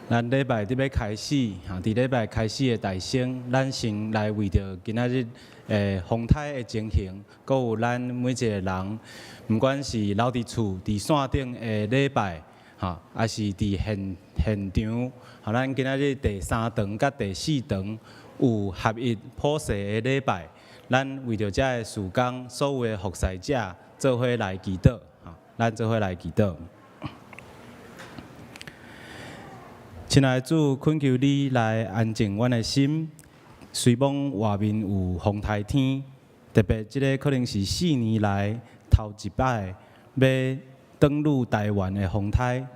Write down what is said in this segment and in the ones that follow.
咱礼拜伫要开始，伫礼拜开始的大声，咱先来为着今仔日风台的情形，阁有咱每一个人，毋管是留伫厝、伫线顶的礼拜，还是伫现场，咱今仔日第3堂甲第4堂有合一普世的礼拜，咱为着遮个事工，所有的服侍者做伙来祈祷，咱做伙来祈祷。亲爱的主，恳求你来安静阮的心。虽望外面有风台天，特别即个可能是4年来头一摆要登陆台湾的风台。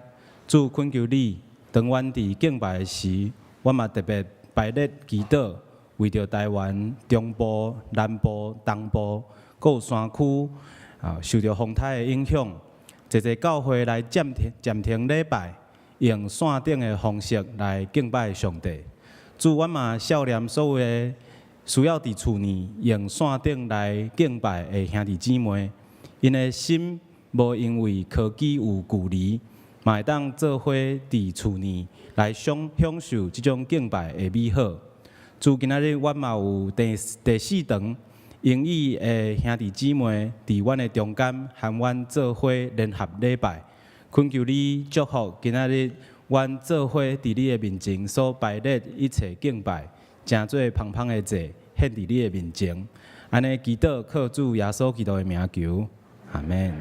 主，恳求你，当阮伫敬拜的时，阮嘛特别摆列祈祷，为着台湾中部、南部、东部，阁有山区受到风台的影响，一教会来暂停礼拜。用线顶的方式来敬拜上帝。主，阮嘛孝念所有的需要伫厝内用线顶来敬拜的兄弟姊妹，因的心无因为科技有距离，嘛会当做伙伫厝内来享受即种敬拜的美好。主，今仔日阮嘛有第4堂英语的兄弟姊妹伫阮的中间，和阮做伙联合礼拜。恳求你祝福今仔日，阮做伙伫你的面前所摆列一切敬拜，诚做芳芳的祭，献伫你的面前。安尼祈祷，靠主耶稣基督的名求，阿门。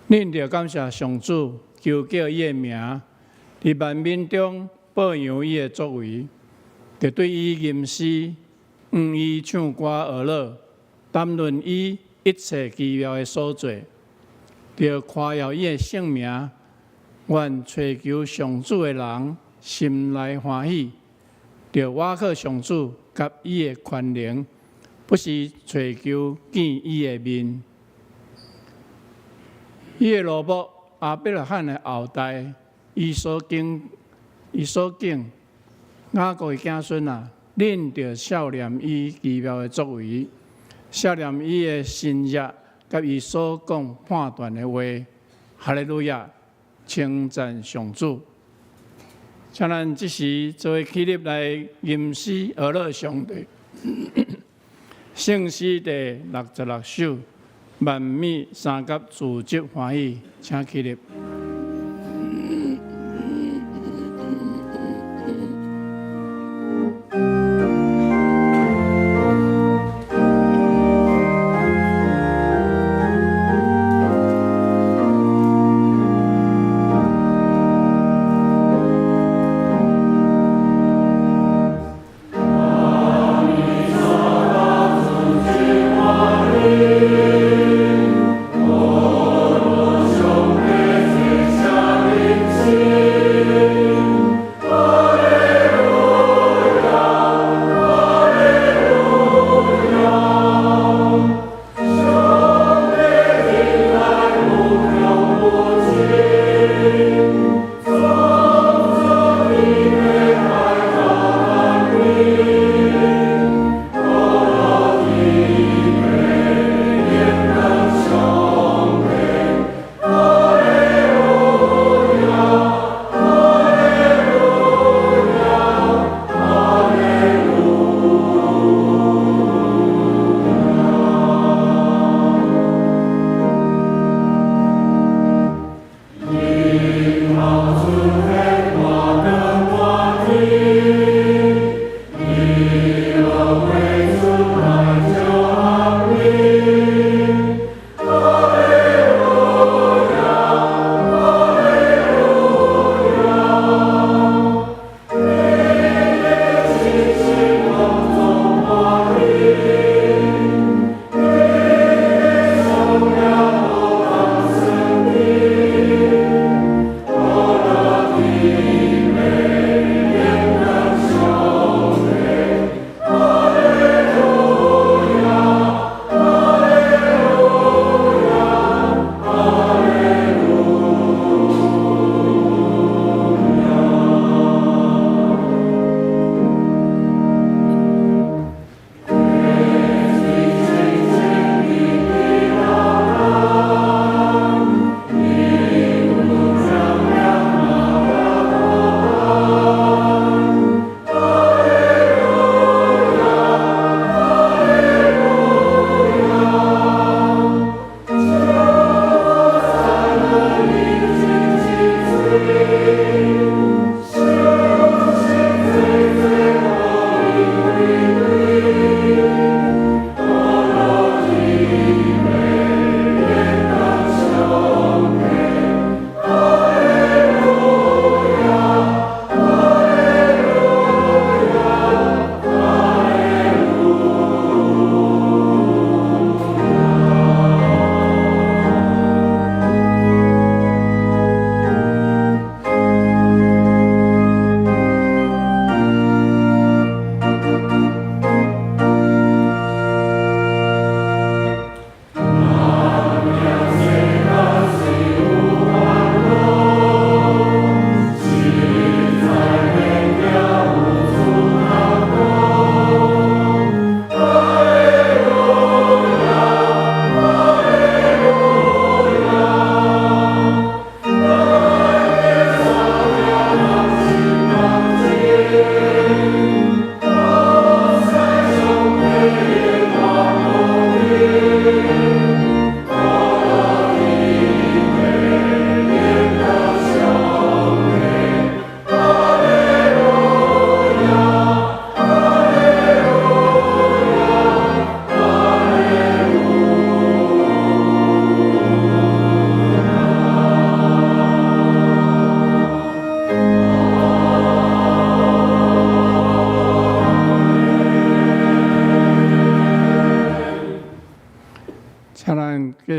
恁着感谢上主，求叫伊的名，伫万民中表扬伊的作为，着对伊吟诗，伊唱歌而乐，谈论伊一切奇妙的所做，着夸耀伊的圣名。愿追求上主的人心内欢喜，着瓦靠上主甲伊的权能，不是追求见伊的面。伊的罗卜亚伯拉罕的后代，伊所敬雅各的子孙啊，恁着孝念伊奇妙的作为，孝念伊的新约，甲伊所讲判断的话。哈利路亚！称赞上主，请咱即时做为起立来吟诗而乐上帝。圣诗第66首，万米三甲自极欢喜，请起立。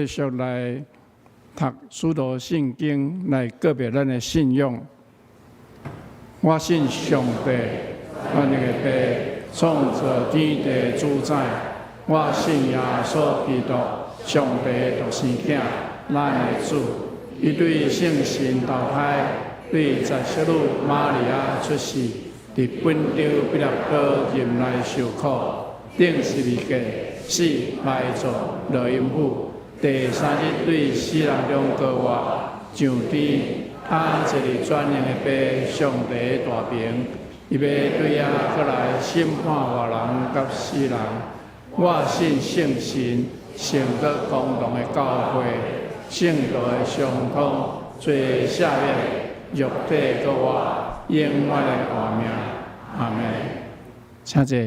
续来读使徒圣经，来告别咱的信仰。我信上帝，万能的父，创造天地主宰。我信耶稣基督，上帝独生子，咱的主。伊对圣神投胎，对十小女玛利亚出世，伫本州彼拉多任内受苦，顶十字架，死埋葬，落阴府。第三日对死人中高活，上天，他一日转型的爸，上帝大名，伊要对遐过来审判活人甲死人。我信圣神，圣德公同的教会，圣道的相通，罪赦免，肉体搁活，永远的活命。阿门。请坐。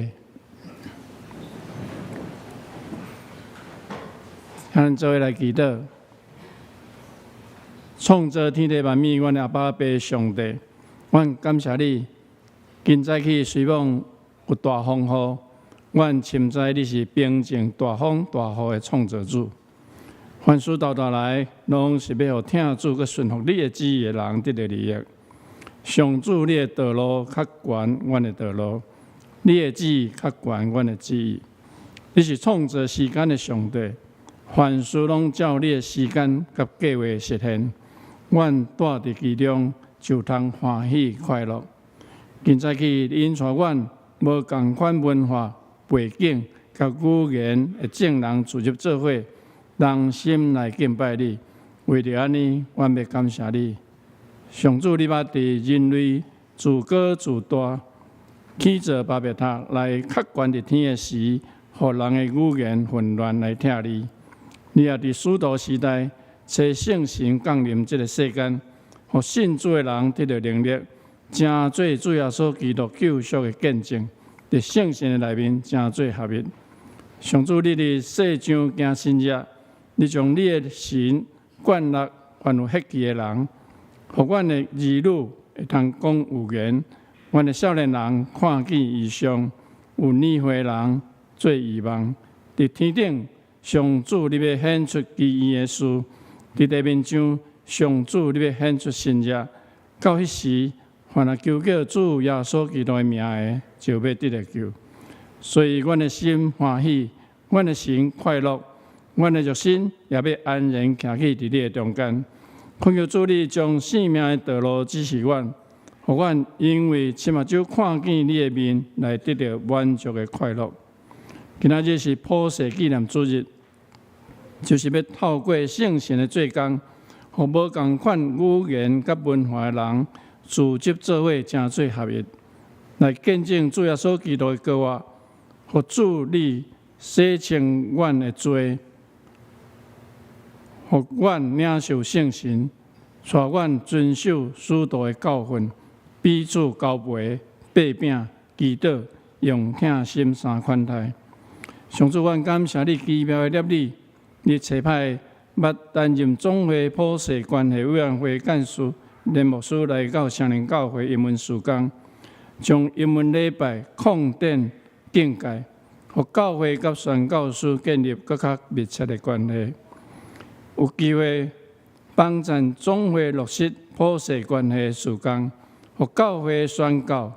咱做伙来祈祷，创造天地万物，阮的阿爸爸上帝，阮感谢你。今早起随风有大风雨，阮深知你是平静大风大雨的创造主。凡事到头来，拢是要互听主佮顺服你的旨意的人得到利益。上主，你的道路较悬，阮的道路；你的旨意较悬，阮的旨意。你是创造时间的上帝。凡事拢照你的时间甲计划实现，阮住伫其中就通欢喜快乐。今早起因带阮无共款文化背景甲语言的正人聚集做伙，人心来敬拜你。为着安尼，阮要感谢你。上主，你捌伫人类自高自大，起造巴别塔来较悬伫天的时，互人的语言混乱来听你。你也伫使徒时代，找圣神降临这个世间，互信主的人得到能力，真做主耶稣基督救赎的见证，伫圣神的内面真做合一。上主，你伫世上行新约，你将你的神灌入凡有血气的人，互阮的儿女会通讲有言，阮的少年人看见异象，有年岁人做异梦，伫天顶。上主，你要显出奇异的事；伫地面上，上主，你要显出新约。到迄时，凡是求叫主耶稣基督的名的，就要得到救。所以，阮的心欢喜，阮的心快乐，阮的肉身也要安然徛起伫你的中间。恳求主，你将生命的道路指示阮，互阮因为起码就看见你的面，来得到满足的快乐。今仔日是普世纪念主日，就是要透过圣神的做工，互无共款语言甲文化的人聚集做伙，真做合一，来见证主耶稣基督的教我，互主你洗清阮的罪，互阮领受圣神，带阮遵守使徒的教训，彼此交陪、擘饼、祈祷、用听心三款待。上主，阮感谢你奇妙的业力，你差派捌担任总会普世关系委员会干事连牧师来到双林教会英文事工，将英文礼拜扩展境界，互教会甲宣教师建立更较密切的关系。有机会帮助总会落实普世关系事工，互教会宣教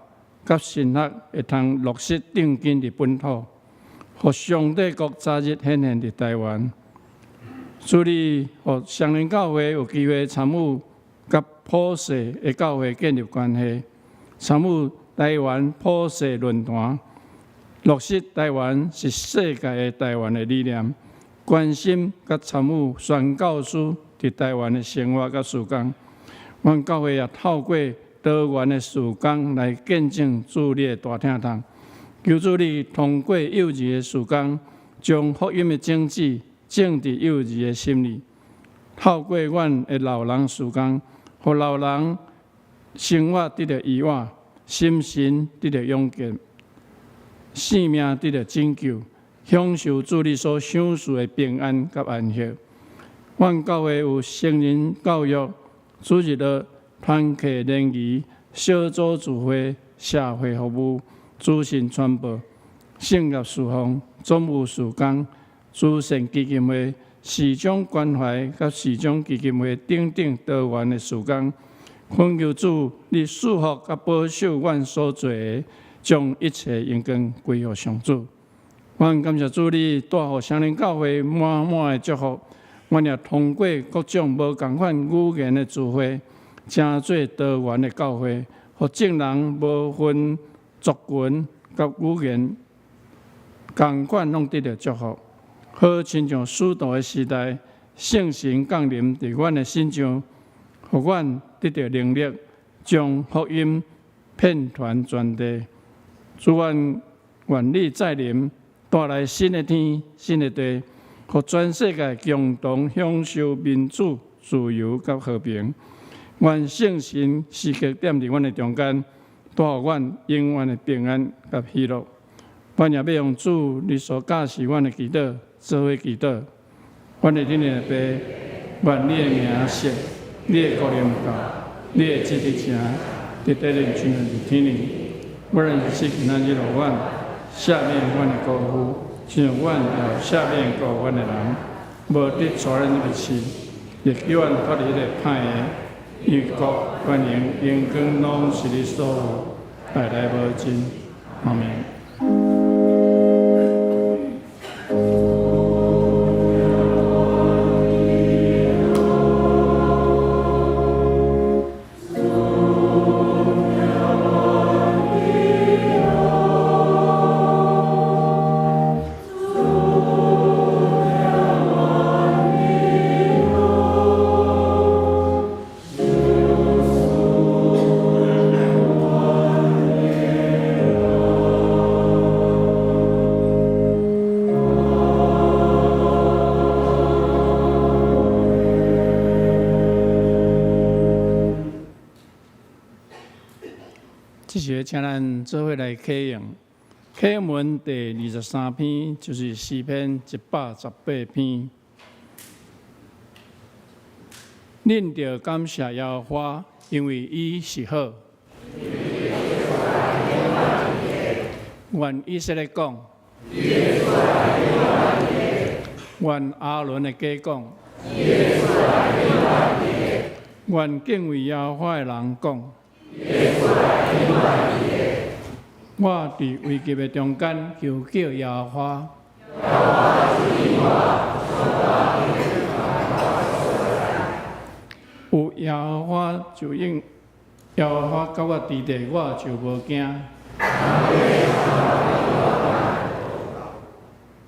甲神学会通落实定根伫本土。互上帝国早日显现伫台湾，助力互双林教会有机会参与甲普世的教会建立关系，参与台湾普世论坛，落实台湾是世界的台湾的理念，关心甲参与宣教师伫台湾的生活甲事工。阮教会也透过多元的事工来见证主你的大听堂。求主你通过幼稚的事工，将福音的种子种伫幼稚的心里。透过阮的老人事工，互老人生活得到意外，心神得到勇健，性命得到拯救，享受主你所赏赐的平安甲安息。阮教会有成人教育、主日的团契联谊、小组聚会、社会服务。资讯传播、圣乐事奉、总务事工、慈善基金会、市长关怀甲市长基金会等等多元的事工，恳求主你祝福甲保守阮所做的，将一切荣光归予上主。阮感谢主，你带予双林教会满满的祝福。阮也通过各种无共款语言的聚会，成做多元的教会，互众人无分族群甲语言，共款拢得到祝福。好亲像使徒的时代，圣神降临伫阮的心上，互阮得到能力，将福音遍传全地。主愿愿力再临，带来新的天、新的地，互全世界共同享受民主、自由甲和平。愿圣神时刻踮伫阮的中间，带予阮永远的平安甲喜乐。阮也要用主你所教示阮的祈祷，做伙祈祷。阮的天父爸，愿你的名圣，你的国临到，你的旨意成，伫地里像伫天里。阮的日今仔日落阮，赦免阮的过负，像阮也赦免过阮的人，无得错咱入去，亦叫阮脱离个歹的。因为国、权能、荣光拢是你所有，代代无尽。阿门。这是请咱做伙来启用。启文第23篇就是诗篇118篇。恁着感谢耶和华，因为伊是好。愿以色列讲，愿阿伦的家讲，愿敬畏耶和华的人讲。我伫危急的中间求叫耶和华，有耶和华就应，耶和华甲我伫地，我就无惊。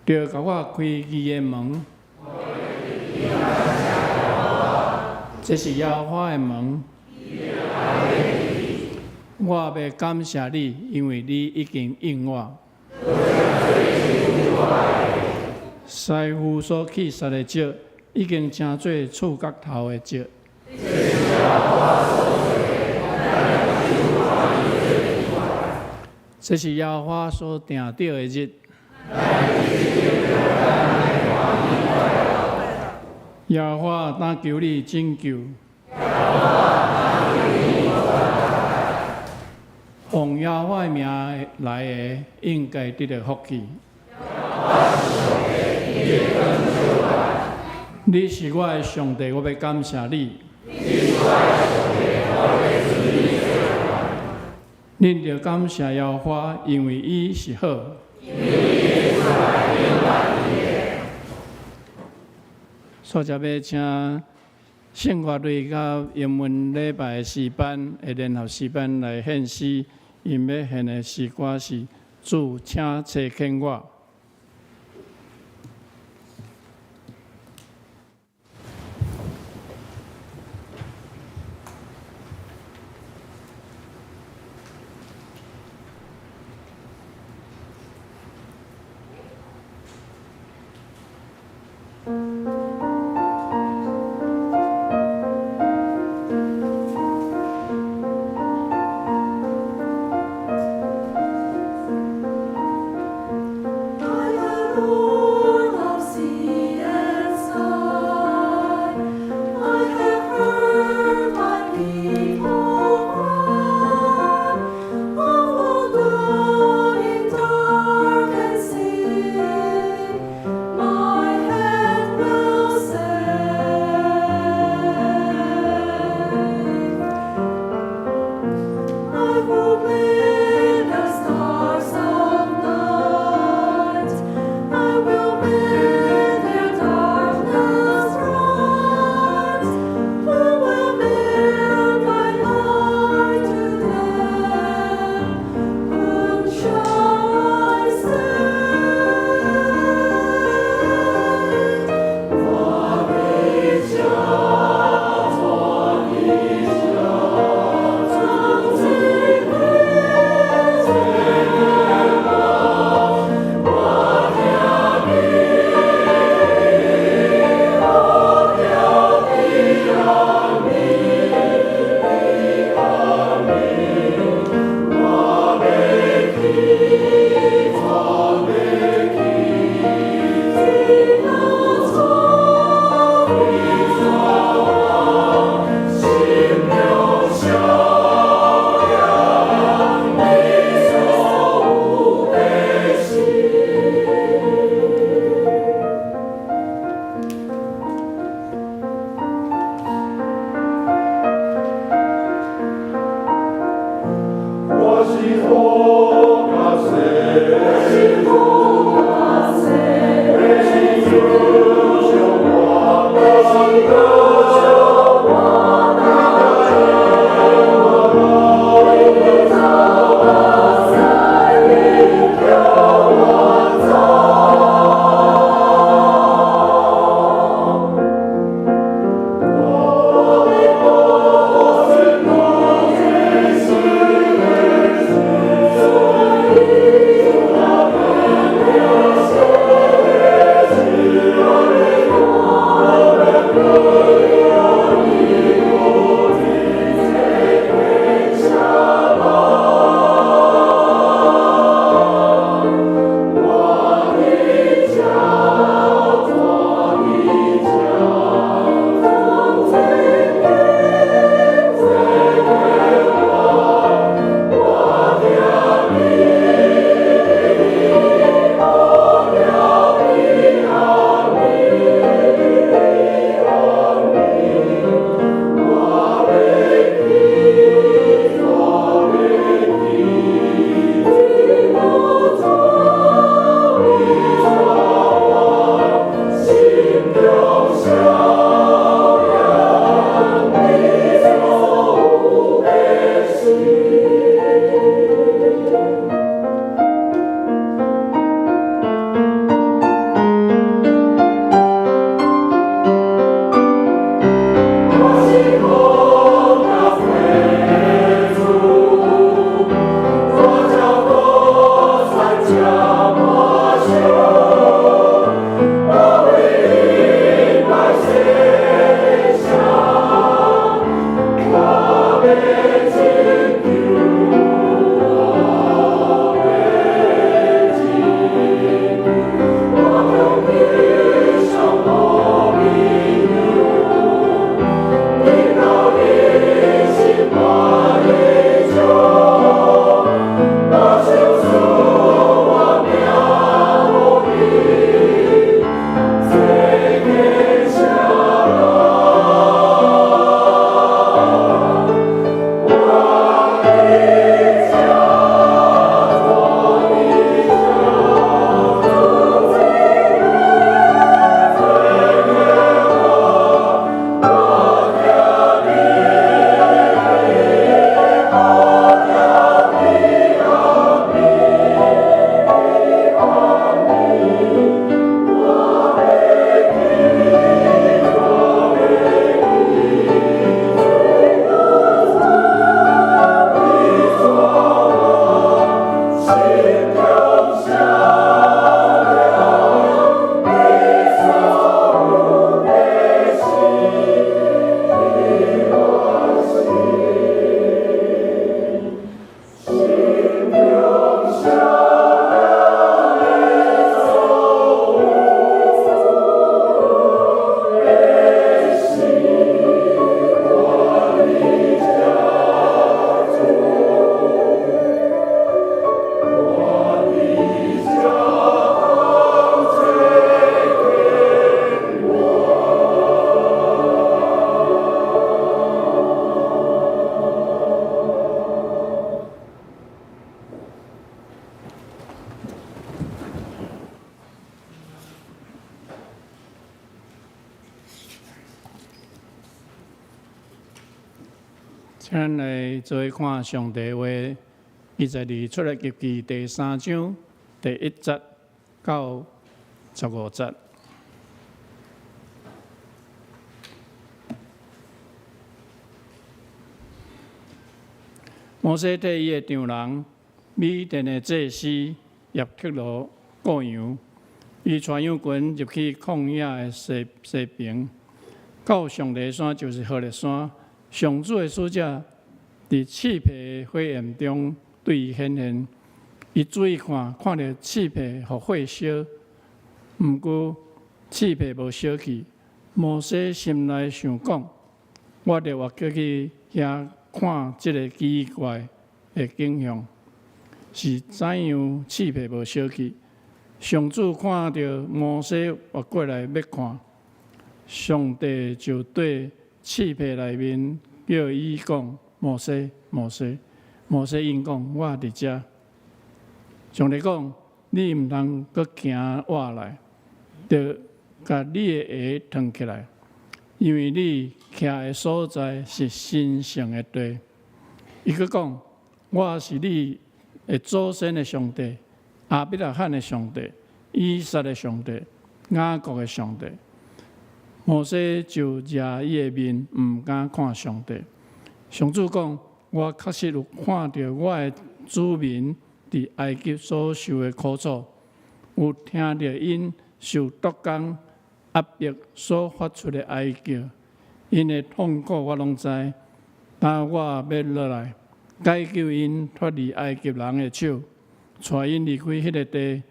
着甲我开义的门，这是耶和华的门。我要感谢你，因为你已经应我。师傅所起杀的石，已经成做触角头的石。这是耶和华所定定的日。耶和华，但求你拯救。奉耶和华的名来的，应该得到福气。你是我的上帝，我要感谢你。恁着感谢耶和华，因为伊是好。所以要请圣乐队甲英文礼拜诗班的联合诗班来献诗。因要献的诗歌是主，请垂听我。咱来做看上帝话，22出埃及记第3章第1节到15节。摩西替伊的丈人米甸的祭司叶克罗过羊，伊带羊群入去旷野的西边，到上帝山就是何烈山。上主的使者伫刺皮火焰中对伊显现，伊注意看到刺皮互火烧，毋过刺皮无烧去。摩西心内想讲：我着活过去遐看即个奇怪的景象，是怎样刺皮无烧去？上主看到摩西活过来要看，上帝就对刺皮内面叫伊讲：摩西，摩西。摩西应讲：我伫遮。上帝讲：你毋通阁行活来，着甲你的鞋脱起来，因为你徛的所在是神圣的地。伊阁讲：我是你的祖先的上帝，亚伯拉罕的上帝，以撒的上帝，雅各的上帝。摩西就遮伊的面，毋敢看上帝。上主讲：我确实有看到我的子民伫埃及所受的苦楚，有听到因受毒工压迫所发出的哀叫，因的痛苦我拢知。但我要落来，解救因脱离埃及人的手，带因离开迄个地，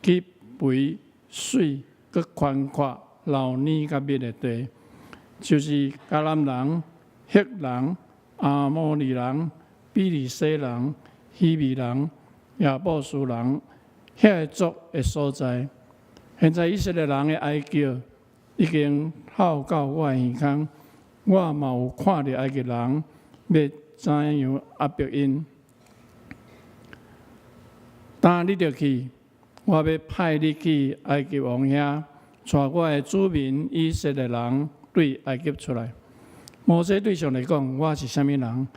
去肥水佮宽阔、老年甲密的地，就是迦南人、赫人、阿摩利人、比利洗人、希米人、亚布斯人遐个族的所在。现在以色列人的哀叫已经透到我的耳孔，我嘛有看到埃及人要怎样压迫因。当你着去，我要派你去埃及王遐，带我的子民以色列人对埃及出来。摩西对上帝讲：我是啥物人，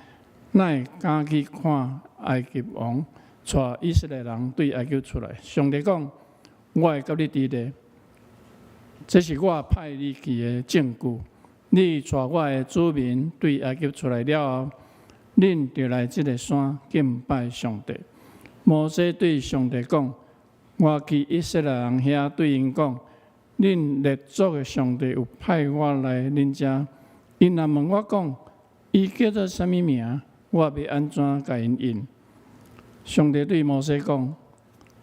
哪会敢去看埃及王，带以色列人对埃及出来？上帝讲：我会甲你伫咧，这是我派你去的证据。你带我的子民对埃及出来了后，恁就来这个山敬拜上帝。摩西对上帝讲：我去以色列人遐对因讲，恁列祖的上帝有派我来恁遮。因若问我讲，伊叫做啥物名，我要安怎甲因应？上帝对摩西讲：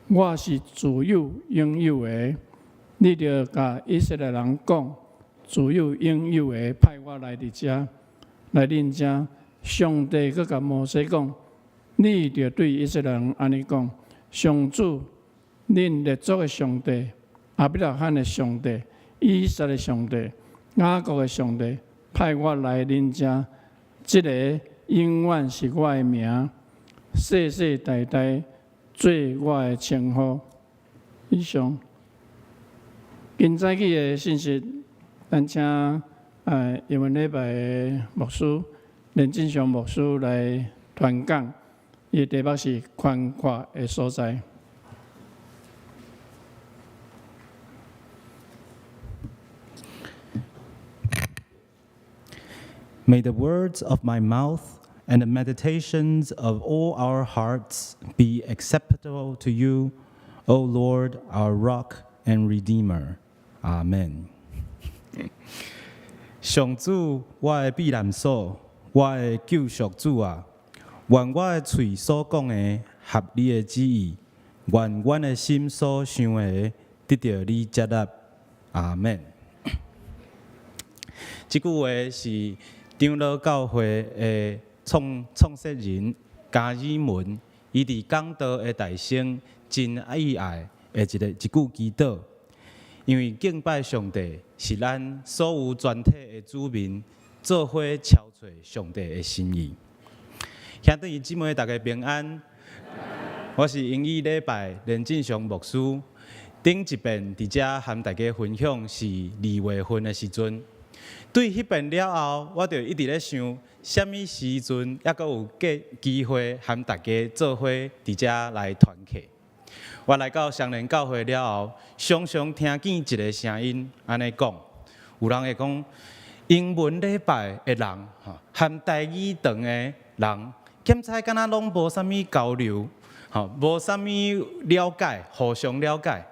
我是自有拥有的，你着甲以色列人讲，自有拥有的派我来伫遮，来恁遮。上帝阁甲摩西讲：你着对以色列人安尼讲，上主，恁列祖的上帝，亚伯拉罕的上帝，以撒的上帝，雅各的上帝，派我来恁遮，即个永远是我的名，世世代代做我的称呼。以上，今早起的信息，咱请英文礼拜的牧师连进祥牧师来传讲，伊题目是宽阔的所在。May the words of my mouth and the meditations of all our hearts be acceptable to you, O Lord, our rock and redeemer. Amen. 上主，我的避难所，我的救赎主啊，愿我的嘴所讲的合你的旨意，愿我的心所想的得到你接纳。阿门。这句话是长老教会的创始人加尔文，伊伫讲道的大声真意爱的一句祈祷。因为敬拜上帝是咱所有全体的子民做伙超出上帝的心意。兄弟姊妹，大家平安。我是英语礼拜连进祥牧师。顶一遍伫遮和大家分享是2月份的时阵。对迄遍了后，我就一直咧想，什么时阵还阁有机会和大家做伙伫遮来团契。我来到双连教会了后，常常听见一个声音，安尼讲，有人会讲，英文礼拜的人，和台语堂的人，检查敢若拢无啥物交流，无啥物了解，互相了解。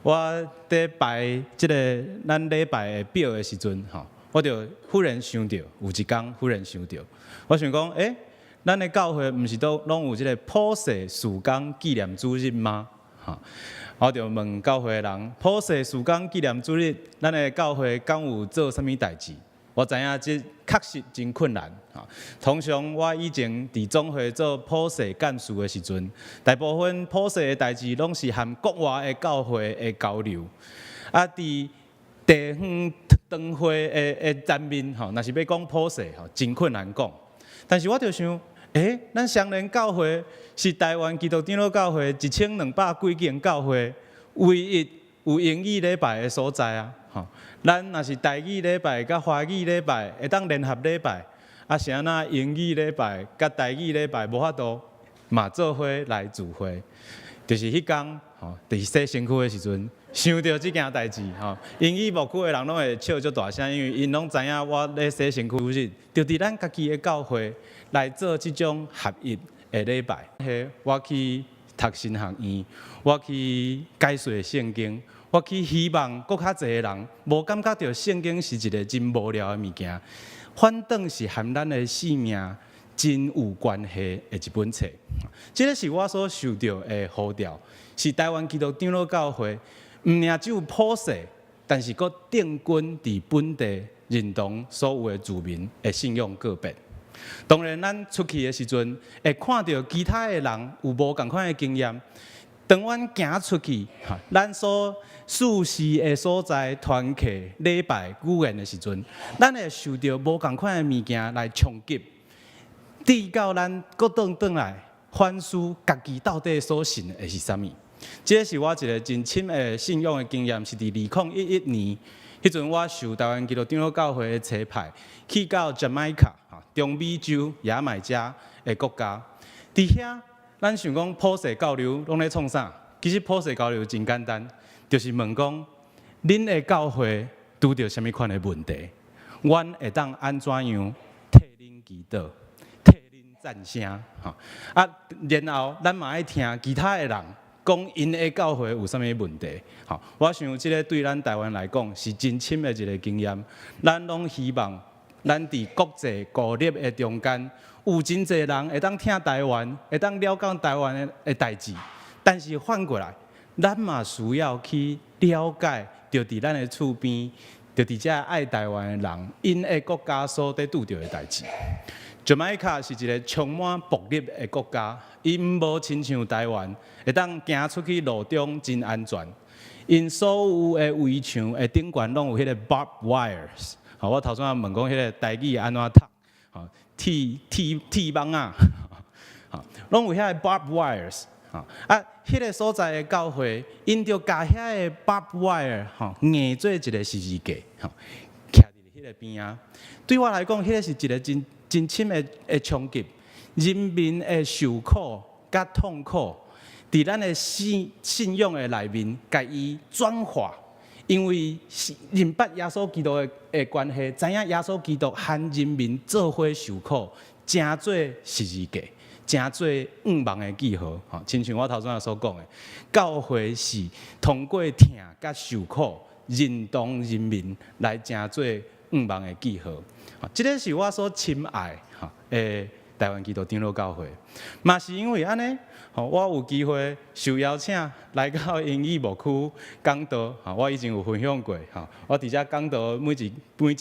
我伫排即个咱礼拜的表的时阵，我就忽然想到，有一天忽然想到，我想讲，咱的教会毋是都拢有即个普世事工纪念主日吗？我就问教会的人，普世事工纪念主日，咱的教会敢有做啥物代志？我知影这确实真困难。通常我以前伫总会做普世干事的时阵，大部分普世的代志拢是和国外的教会的交流。啊，伫地方堂会的层面，若是要讲普世，真困难讲。但是我就想，咱双连教会是台湾基督长老教会1200几间教会唯一有英语礼拜的所在啊！吼，咱若是台语礼拜甲华语礼拜会当联合礼拜，啊是安那英语礼拜甲台语礼拜无法度嘛做伙来聚会，就是迄天吼，伫洗身躯的时阵。想到即件代志，吼，英语牧区的人拢会笑足大声，因为因拢知影我咧洗身躯日，就伫咱家己的教会来做即种合一的礼拜。我去读神学院，我去解说圣经，我去希望搁较侪人无感觉到圣经是一个真无聊的物件，反倒是和咱的性命真有关系的一本册。这个是我所受到的呼召，是台湾基督长老教会。毋仅只有普世，但是佫定根伫本地认同所有的住民的信仰个别。当然，咱出去的时阵，会看到其他的人有无共款的经验。当阮行出去，咱所事事的所在、团契、礼拜、语言的时阵，咱会受到无共款的物件来冲击，直到咱佫倒来反思家己到底所信的是啥物。这是我一个真深的信仰的经验，是伫2011年，迄阵我受台湾基督长老教会的差派，去到 Jamaica 中美洲牙买加的国家。伫遐，咱想讲普世交流拢咧创啥？其实普世交流真简单，就是问讲，恁的教会拄着啥物款的问题，阮会当安怎样替恁祈祷，替恁赞声，然后咱嘛爱听其他的人。讲因的教会有啥物问题？我想这个对咱台湾来讲是真深的一个经验。咱拢希望咱伫国际孤立的中间，有真侪人会当听台湾，会当了解台湾的代志。但是反过来，咱嘛需要去了解，就伫咱的厝边，就伫遮爱台湾的人，因的国家所在拄着的代志。Jamaica 是一个充满暴力的国家，伊无亲像台湾，会当行出去路中真安全。因所有的围墙的顶悬拢有迄个 barbed wires。我头先问讲迄个台语安怎读？铁网啊，拢有遐个 barbed wires。迄个所在的教会，因着甲遐个 barbed wire 硬做一个十字架，徛伫迄个边啊。对我来讲，迄个是一个真深的冲击，人民的受苦甲痛苦，伫咱的信仰的内面，甲伊转化，因为认捌耶稣基督的关系，知影耶稣基督和人民做伙受苦，成做十字架，成做五芒的记号。亲像我头先所讲的，教会是通过疼甲受苦，认同人民来成做五芒的记号。这个是我所深爱的台湾基督长老教会，嘛是因为安尼，我有机会受邀请来到英语牧区讲道，我以前有分享过，我伫遮讲道每一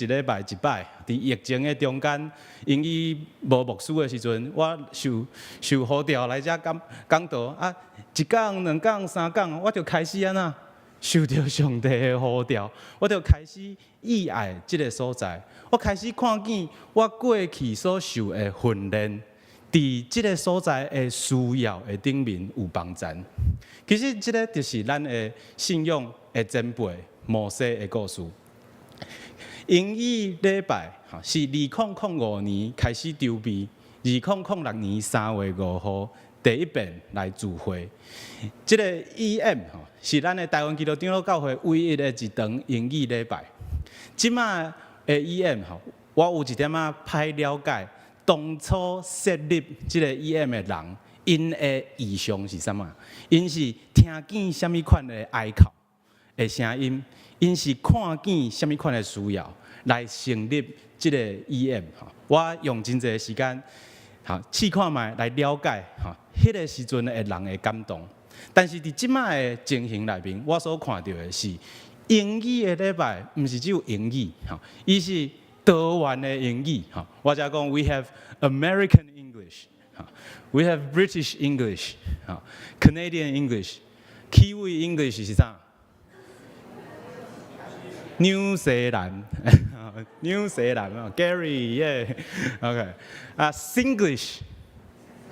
礼拜一摆，伫疫情的中间，英语无牧师的时阵，我受呼召来遮讲道，一讲、两讲、三讲，我就开始安那。受到上帝的呼召，我就开始意爱这个所在。我开始看见我过去所受的训练，伫这个所在的需要的顶面有帮助。其实这个就是咱的信仰的前辈摩西的故事。英语礼拜是2005年开始筹备，2006年3月5号。第一遍来聚会，这个 EM 是咱的台湾基督长老教会唯一的一场英语礼拜。即卖的 EM 我有一点仔歹了解，当初设立这个 EM 的人，因的意向是啥物？因是听见什么款的哀哭的声音，因是看见什么款的需要来成立这个 EM。我用真侪时间。试看卖来了解，迄个时阵的人的感动。但是伫即卖的情形内面，我所看到的是，英语的礼拜毋是只有英语，伊是多元的英语。我才讲 ，we have American English，we have British English，Canadian English，Kiwi English 是啥？New Zealand，New Zealand，Gary，yeah，OK，Singlish，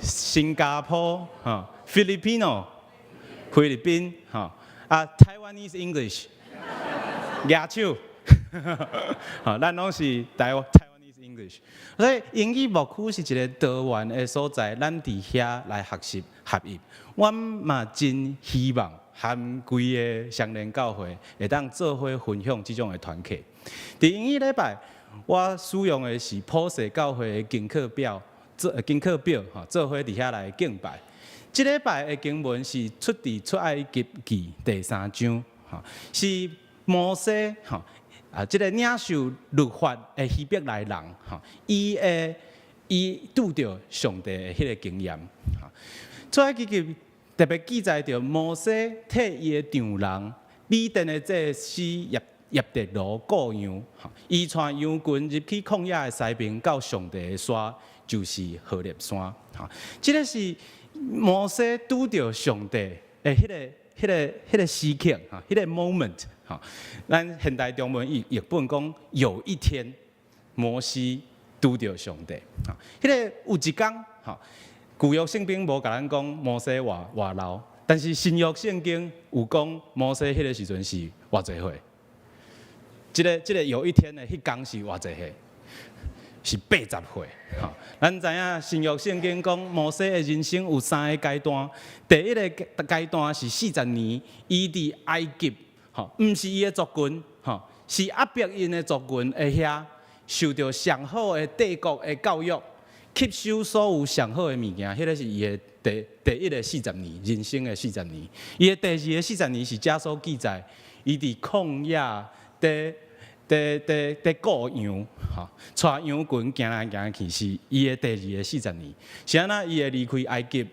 新加坡Filipino 菲律宾Taiwanese English 亚洲，咱拢是Taiwanese English， 所以英语牧区是一个多元的所在，咱伫遐来学习合一。我嘛真希望和规个相连教会会当做伙分享这种的团契。伫英语礼拜，我使用的是普世教会的经课表，做伙伫遐来敬拜。这礼拜的经文是出自出埃及记第3章，是摩西这个领受律法的希伯来人，伊拄着上帝的迄个经验。出埃及记特别记载着摩西替伊的丈人米甸的祭司叶特罗雇羊，伊带羊群入去旷野的西边，到上帝的山，就是何烈山。这个是摩西拄着上帝的迄个时刻，迄个 moment。咱现代中文译本讲有一天，摩西拄着上帝。迄个有一天，旧约圣经无甲咱讲摩西偌老，但是新约圣经有讲摩西迄个时阵是偌济岁。这个有一天的迄天是偌济岁？是80岁。咱知影新约圣经讲摩西的人生有3个阶段，第一个阶段是40年，伊伫埃及。毋是伊的族群，是亚伯因的族群会遐受到上好的帝国的教育，吸收所有上好的物件。迄个是伊的第一个40年，人生的40年。伊的第二个40年是假所记载，伊伫旷野伫雇羊，带羊群行来行去，是伊的第二个40年。是安那伊会离开埃及？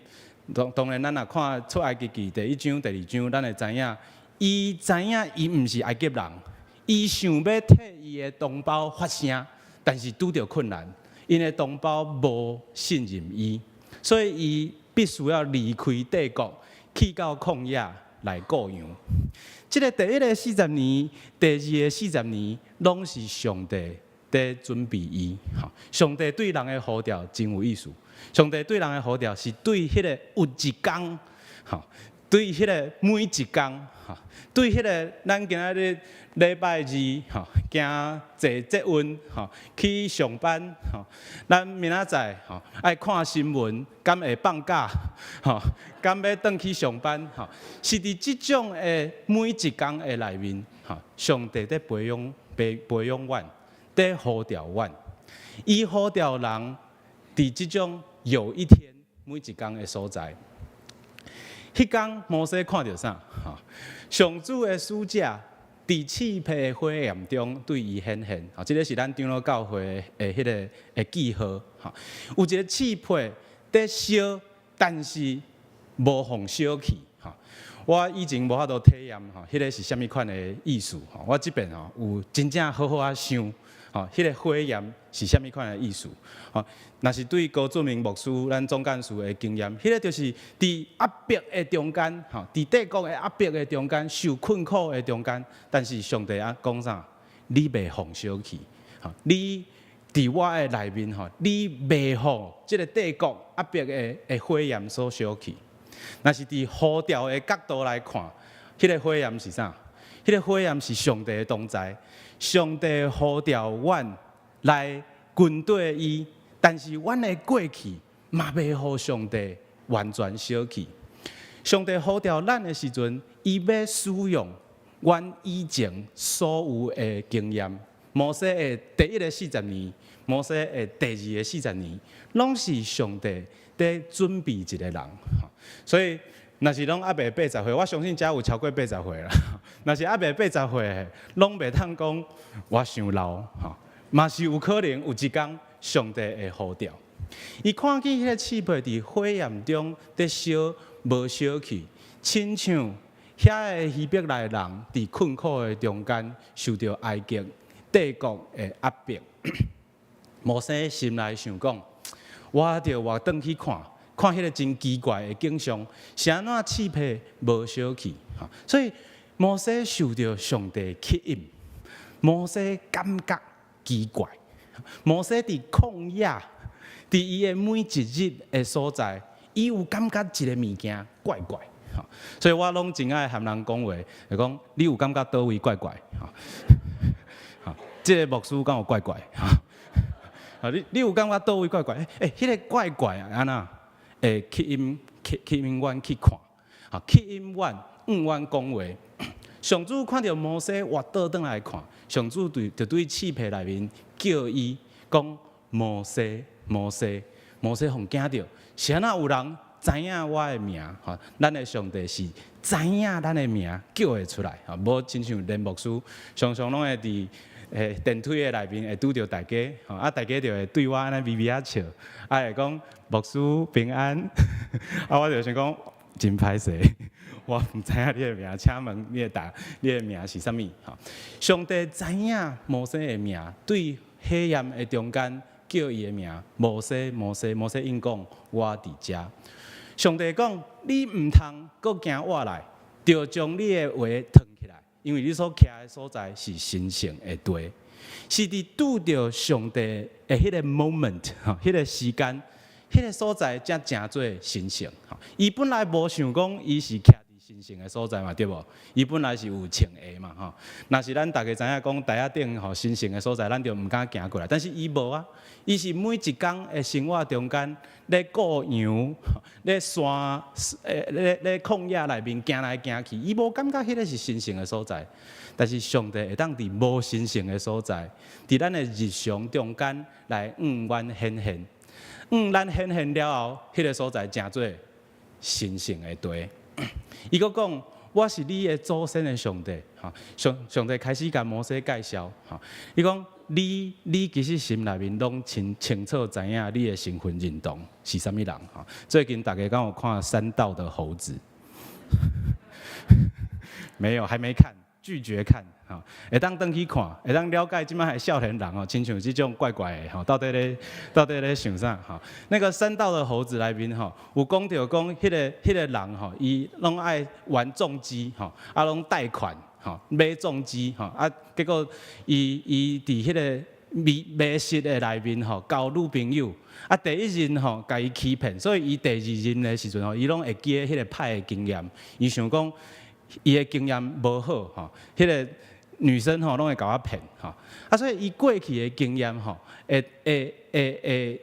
当然，咱若看出埃及记第1章、第2章，咱会知影。伊知影伊毋是埃及人，伊想要替伊的同胞发声，但是拄着困难，因的同胞无信任伊，所以伊必须要离开帝国，去到旷野来雇羊。这个第一个40年，第二个40年，拢是上帝在准备伊。上帝对人的呼召真有意思。上帝对人的呼召是对迄个有一天，对迄个每一天。对迄个咱今仔日礼拜二，行坐捷运，去上班，咱明仔载爱看新闻，敢会放假，敢要转去上班，是伫即种的每一天的内面，上帝在培养阮，在呼召阮，伊呼召人伫即种有一天每一天的所在。迄天摩西看到啥？上主的使者伫刺皮火焰中对伊显现。这个是咱长老教会的迄个记号。有一个刺皮在烧，但是无互烧去。我以前无法度体验，迄个是啥物款的意思？我即边有真正好好想。迄个火焰是啥物款的意思？若是对高俊明牧师、咱总干事的经验，迄个就是伫压迫的中间，伫帝国的压迫的中间，受困苦的中间，但是上帝讲啥？你袂互烧去，你伫我的内面，你袂互即个帝国压迫的火焰所烧去。若是伫呼召的角度来看，迄个火焰是啥？迄个火焰是上帝的同在。上帝呼召阮来军队伊，但是阮的过去嘛袂互上帝完全烧去。上帝呼召咱的时阵，伊要使用阮以前所有的经验。摩西的第一个40年，摩西的第二个40年，拢是上帝在准备一个人。所以，若是拢还袂80岁，我相信遮有超过80岁啦。若是还袂80岁，拢袂通讲我伤老，嘛是有可能有一天上帝会呼召。伊看见迄个刺皮伫火焰中在烧，无烧去，亲像遐个希伯来人伫困苦的中间受到埃及帝国的压迫。摩西心内想讲，我着活转去看迄个真奇怪的景象，是安怎刺皮无烧去？所以摩西受到上帝吸引，摩西感觉奇怪。摩西伫旷野伫伊的每一日的所在，伊有感觉一个物件怪怪，所以我拢真爱和人讲话，就讲你有感觉倒位怪怪，这个牧师敢有怪怪，你有感觉倒位怪怪？迄个怪怪啊，安那？去因院去看，去因院讲话。上主看到摩西活倒转来看，上主就对漆皮内面叫伊讲：摩西，摩西，摩西，互惊着。是安那有人知影我的名？咱的上帝是知影咱的名叫会出来，无亲像连牧师常常拢会伫电梯的内面会拄着大家，大家就会对我安尼微微啊笑，会讲牧师平安，我就想讲真歹势。我唔知影你的名，请问你的名是啥物？上帝知影摩西的名，对黑暗的中间叫伊的名，摩西，摩西，摩西应讲我伫遮。上帝讲你唔通搁行活来，就将你的话藏起来，因为你所徛的所在是神圣的地，是伫拄着上帝的迄个 moment， 迄个时间，迄个所在才诚做神圣。伊本来无想讲伊是徛神圣的所在嘛，对无？伊本来是有穿鞋嘛，吼。若是咱大家知影讲台仔顶吼神圣的所在，咱就毋敢行过来。但是伊无啊，伊是每一工的生活中间，咧过洋，咧山，咧旷野内面行来行去，伊无感觉迄个是神圣的所在。但是上帝会当伫无神圣的所在，伫咱的日常中间来阮显现。咱显现了后，迄个所在诚做神圣的地。伊佫讲，我是你的祖先的上帝，上帝开始甲摩西介绍，伊讲你其实心内面拢清楚知影你的身份认同是啥物人。最近大家敢有看《山道的猴子》？没有，还没看，拒绝看。会当回去看，会当了解即摆的少年人哦，亲像即种怪怪的到底咧想啥？那个山道的猴子内面有讲到讲迄个人伊拢爱玩重机拢贷款买重机结果伊伫迄个迷失的内面交女朋友第一任甲伊欺骗，所以伊第二任的时阵伊拢会记迄个歹的经验，伊想讲伊的经验无好迄个。女生拢会甲我骗所以伊过去的经验会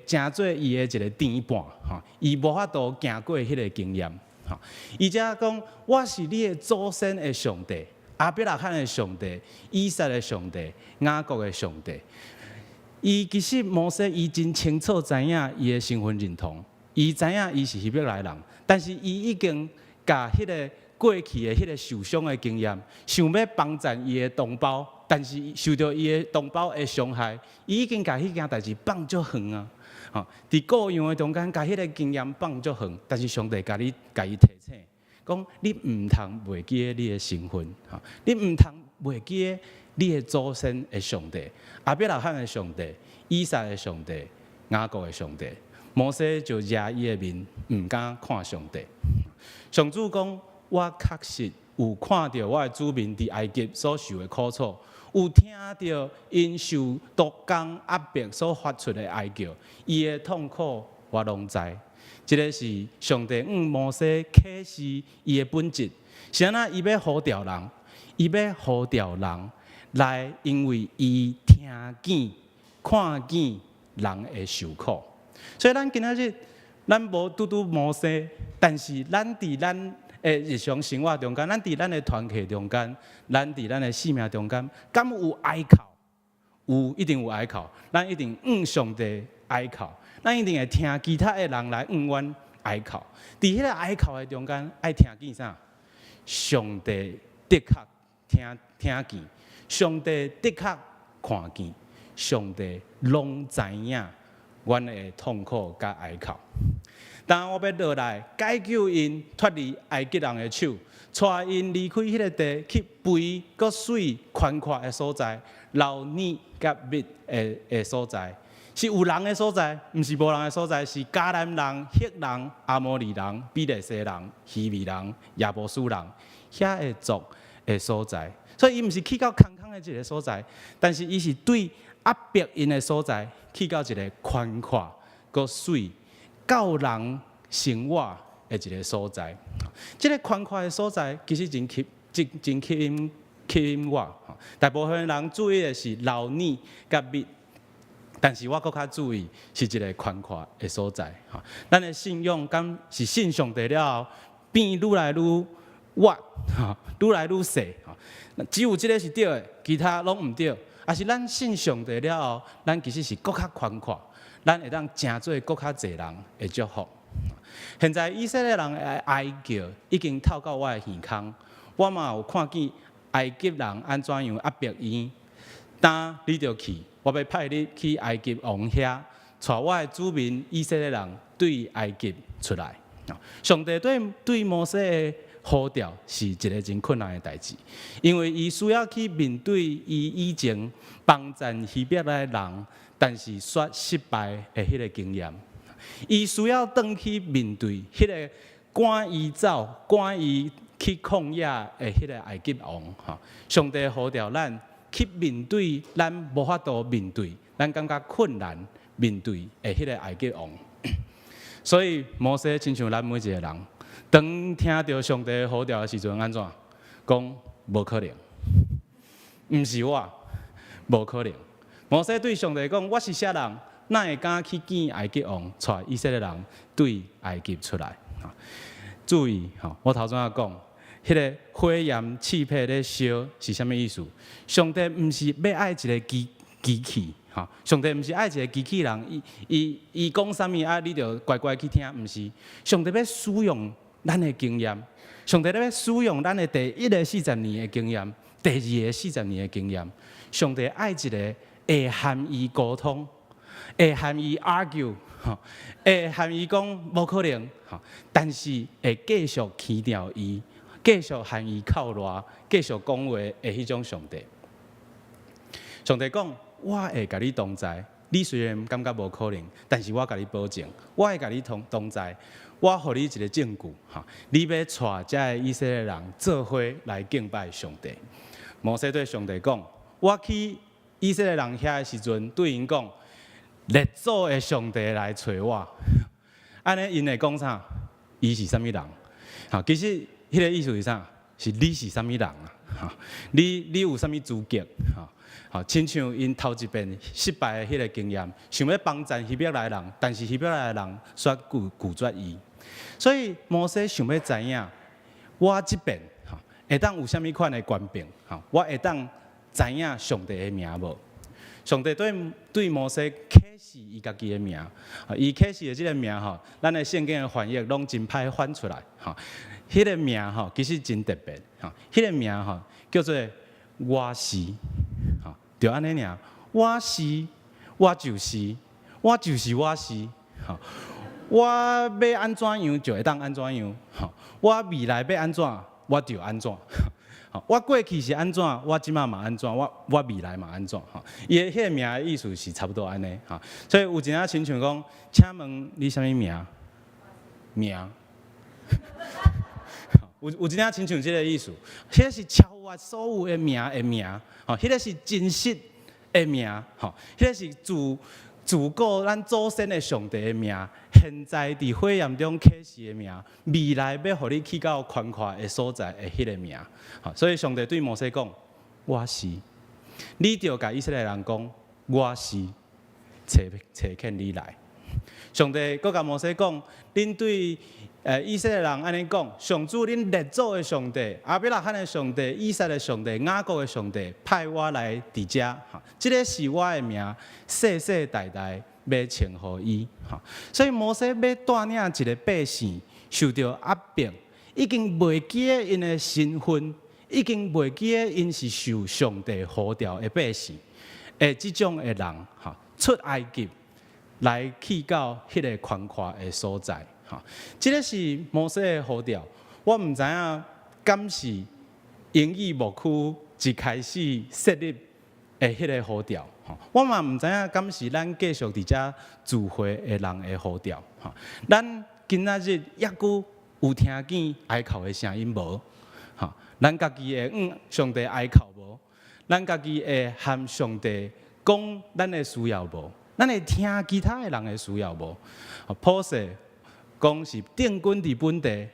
成做伊的一个典范伊无法度行过迄个经验伊则讲我是你的祖先的上帝，亚伯拉罕的上帝，以撒的上帝，雅各的上帝。伊其实摩西伊真清楚知影伊的身份认同，伊知影伊是希伯来人，但是伊已经甲迄个。过去的迄个受伤的经验，想要帮助伊的同胞，但是受到伊的同胞的伤害，伊已经甲迄件代志放足远啊！伫各样的中间，甲迄个经验放足远，但是上帝甲伊提醒，讲你毋通袂记你的身份，你毋通袂记你的祖先的上帝，亚伯拉罕的上帝，以撒的上帝，雅各的上帝。摩西就压伊的面，毋敢看上帝。上主讲。我确实有看到我的子民伫埃及所受的苦楚，有听到因受毒工压迫所发出的哀叫，伊的痛苦我拢知。这个是上帝摩西启示伊的本质，是安那伊要呼召人，伊要呼召人来，因为伊听见、看见人的受苦。所以咱今仔日咱无拄摩西，但是咱伫咱。日常生活中间，咱伫咱的团契中间，咱伫咱的生命中间，敢有哀哭？有，一定有哀哭。咱一定上帝哀哭，咱一定会听其他的人来阮哀哭。伫迄个哀哭的中间，爱听见啥？上帝的确听见，上帝的确看见，上帝拢知影阮的痛苦甲哀哭。当我要落来解救因脱离埃及人的手，带因离开迄个地，去肥、搁水、宽阔的所在，老腻甲密的所在，是有人的所在，毋是无人的所在，是迦南人、赫人、阿摩利人、比利西人、希利人、亚伯斯人遐个族的所在。所以伊毋是去到空的一个所在，但是伊是对压迫因的所在，去到一个宽阔、搁水，到人生活的一个所在。这个宽阔的所在，其实真吸引我。大部分人注意的是老腻甲密，但是我搁较注意是一个宽阔的所在。咱的信仰敢是信上帝了后，变愈来愈活，愈来愈细。只有这个是对的，其他拢唔对。也是咱信上帝了后，咱其实是搁较宽阔，咱会当成做搁较侪人的祝福。现在以色列人的哀叫已经透到我的耳孔，我嘛有看见埃及人安怎样压迫伊。当你着去，我要派你去埃及王遐，带我的子民以色列人对埃及出来。上帝对摩西的呼召是一个真困难的代志，因为伊需要去面对伊以前帮战希伯来人，但是却失败的迄个经验。伊需要回去面对迄个赶伊走、赶伊去旷野的迄个埃及王。上帝呼召咱去面对咱无法度面对、咱感觉困难面对的迄个埃及王。所以摩西亲像咱每一个人，当听到上帝呼召的时阵，安怎讲？无可能，毋是我，无可能。摩西对上帝讲：“我是啥人？哪会敢去见埃及王，带以色列人对埃及出来？”注意，我头先也讲，迄个火焰气魄咧烧是啥物意思？上帝毋是要爱一个机器。上帝毋是爱一个机器人，伊讲啥物啊，你着乖乖去听，毋是。上帝要使用咱的经验，上帝要使用咱的第一个40年的经验，第二个40年的经验。上帝爱一个会和伊沟通，会和伊 argue， 会和伊讲无可能，但是会继续去掉伊，继续和伊靠赖，继续讲话的迄种上帝。上帝讲：“我会甲你同在，你虽然感觉无可能，但是我甲你保证，我会甲你同在。我予你一个证据，你要带这个以色列人做伙来敬拜上帝。”摩西对上帝讲：“我去以色列人遐的时阵，对因讲，列祖的上帝来找我。”安尼因会讲啥？伊是啥物人？其实迄个意思是啥？是你是啥物人啊？你有啥物资格？亲像因头一遍失败的迄个经验，想要帮助希伯来人，但是希伯来人却拒绝伊。所以摩西想要知影，我这边会当有啥物款的权柄？我会当知影上帝的名无？上帝对摩西启示伊家己的名，伊启示的这个名咱的圣经的翻译拢真歹翻出来。迄个名其实真特别。迄个名叫做我是。就安尼尔，我是，我就是，我就是我是。我要安怎样就会当安怎样。我未来要安怎，我就安怎。我过去是安怎，我即马嘛安怎，我未来嘛安怎。伊的迄个名的意思是差不多安尼。所以有一仔亲像讲，请问你啥物名？名。有一仔亲像即个意思，迄个是超越所有的名的名，迄个是真实的名，迄个是自古咱祖先的上帝的名，现在伫火焰中启示的名，未来要互你去到宽阔的所在的迄个名。所以上帝对摩西讲：“我是。”你着甲以色列人讲：“我是。”找见你来。上帝佫甲摩西讲：“恁对以色列人安尼讲，上主恁列祖的上帝、亚伯拉罕的上帝、以撒的上帝、雅各的上帝派我来伫遮，这个是我的名，世世代代要称呼伊。所以摩西要带领一个百姓受到压迫，已经袂记得因的身份，已经袂记得因是受上帝呼召的百姓，这种的人出埃及来去到迄个宽阔的所在。这个是摩西的呼召，我唔知影敢是英语牧区一开始设立的迄个呼召，我嘛唔知影敢是咱继续伫遮聚会的人的呼召。咱今仔日抑久有听见哀哭的声音无？咱家己会上帝哀哭无？咱家己会和上帝讲咱的需要无？咱会听其他的人的需要无？普世讲是定军伫本地，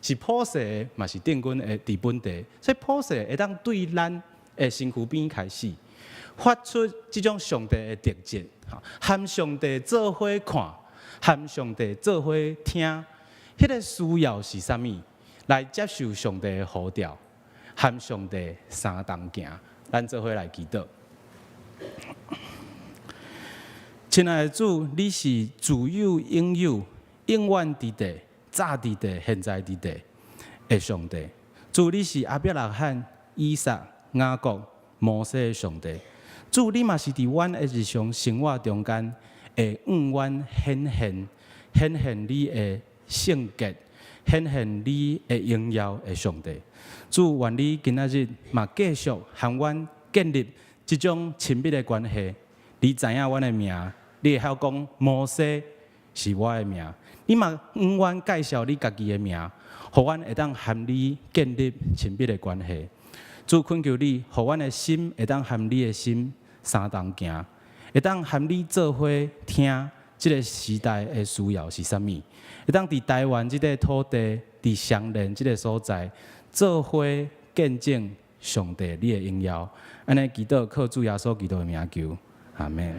是普世的，嘛是定军的伫本地，所以普世会当对咱的身躯边开始发出即种上帝的特质，和上帝做伙看，和上帝做伙听，迄个需要是啥物？来接受上帝的呼召，和上帝相同行，咱做伙来祈祷。亲爱的主，你是自有永有、永远伫地、早伫地、现在伫地的上帝。主，你是亚伯拉罕、以撒、雅各、摩西的上帝。主，你嘛是伫阮的日常生活中间会向阮显现你的圣洁，显现你的荣耀的上帝。主，愿你今仔日嘛继续和阮建立即种亲密的关系。你知影阮的名，你会晓讲摩西是我的名。你嘛向阮介绍你家己的名，互阮会当和你建立亲密的关系。主，恳求你，互阮的心会当和你的心相同行，会当和你做伙听即个时代的需要是啥物，会当伫台湾即个土地，伫相连即个所在，做伙见证上帝你的荣耀。安尼祈祷，靠主耶稣基督的名求，阿门。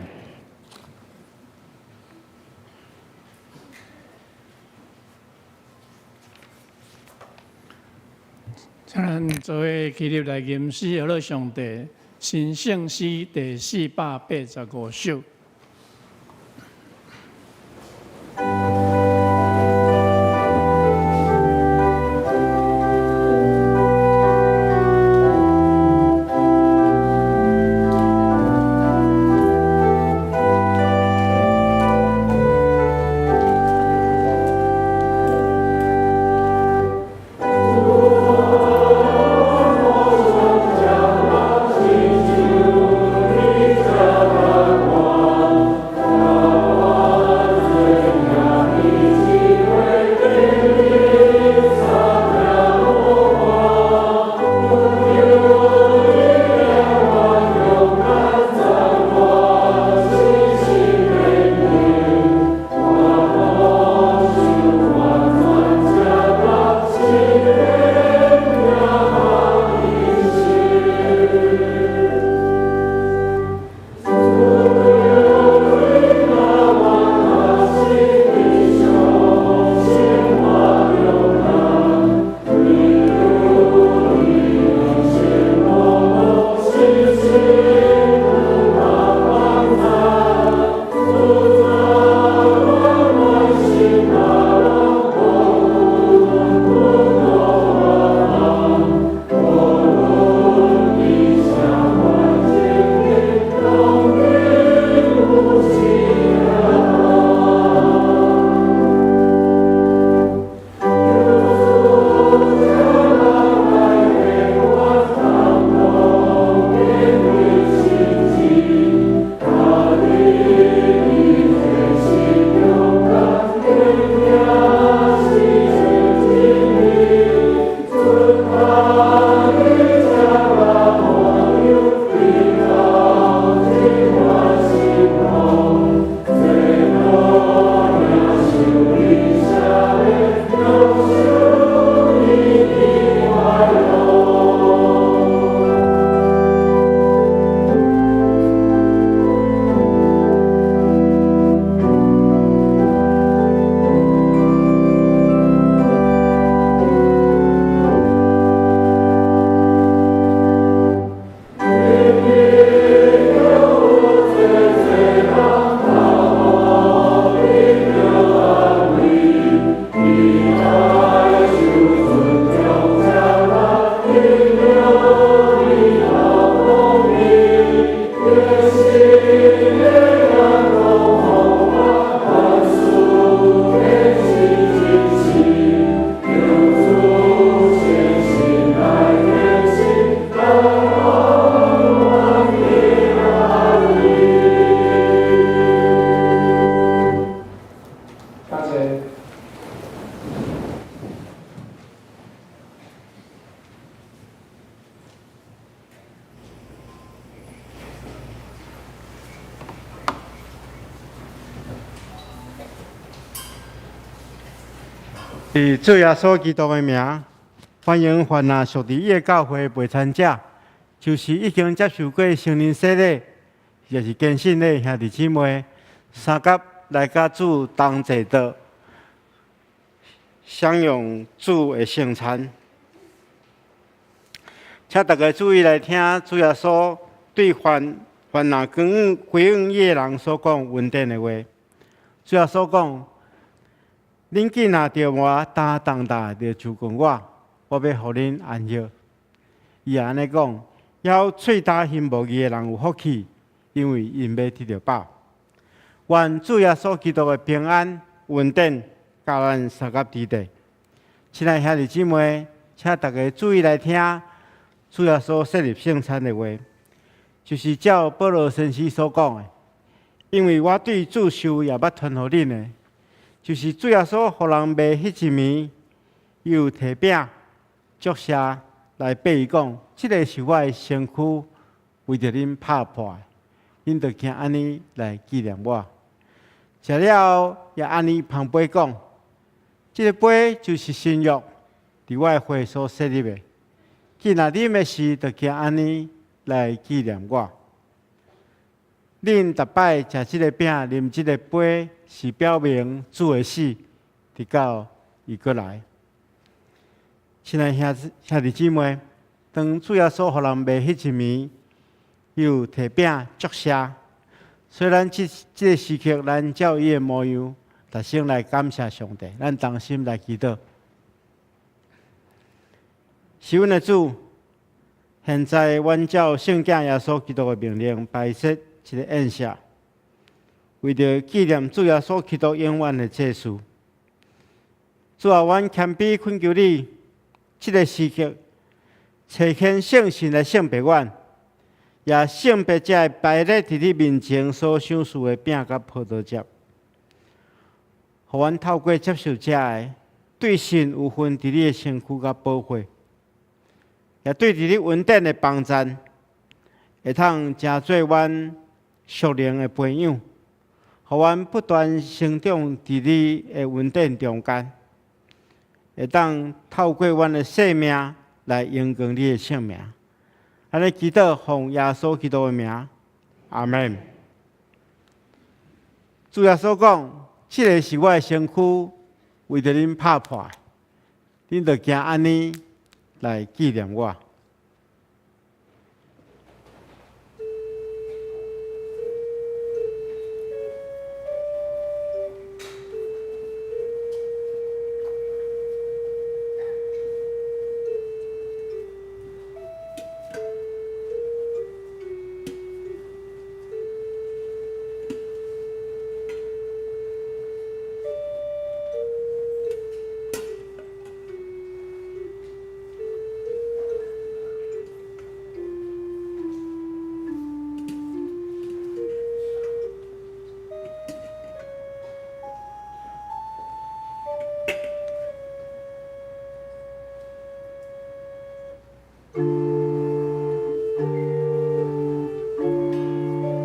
咱做伙起立来吟诗，学了上帝新圣诗第485首。以主耶稣基督的名，欢迎凡那属伫伊的教会陪参者，就是已经接受过圣灵洗礼，也是坚信的兄弟姊妹，三甲来甲主同坐道，享用主的圣餐。请大家注意来听主耶稣对凡那归向伊的人所讲稳定的话。主耶稣讲。恁既若着我担重担，着就跟我要互恁安息。伊安尼讲，要喙焦心无义的人有福气，因为因要得到饱。愿主耶稣基督的平安稳定，甲咱三甲伫地。亲爱兄弟姊妹，请大家注意来听主耶稣设立圣餐的话，就是照保罗先生所讲的，因为我对主受也捌传互恁的。就是主耶稣互人卖迄一暝，又摕饼祝谢来对伊讲，即个是我的身躯，为着恁拍破的，恁着行安尼来纪念我。食了后，也安尼旁杯讲，即个杯就是新约，伫我的会所设立的。既然啉的时，着行安尼来纪念我。恁逐摆食即个饼，啉即个杯，是表明主的死，直到伊过来。亲爱兄弟姊妹，当主耶稣互人卖迄一暝，又摕饼祝谢。虽然即个时刻，咱照伊的模样，逐心来感谢上帝，咱同心来祈祷。是阮的主，现在阮照圣经耶稣基督的命令，摆设一个宴席，为着纪念主耶稣基督永远的祭祀。主啊，阮谦卑恳求你，这个时刻呈现圣神来圣别阮，也圣别者摆列伫你面前所享受的饼甲葡萄汁，互阮透过接受者的对神有份伫你的身躯甲保护，也对伫你稳定的帮赞，会通成做阮属灵的培养，互阮不断成长伫你的稳定中间，会当透过阮的生命来荣光你的圣名。安尼祈祷，奉耶稣基督的名，阿门。主耶稣讲，这个是我的身躯，为着恁拍破，恁着行安尼来纪念我。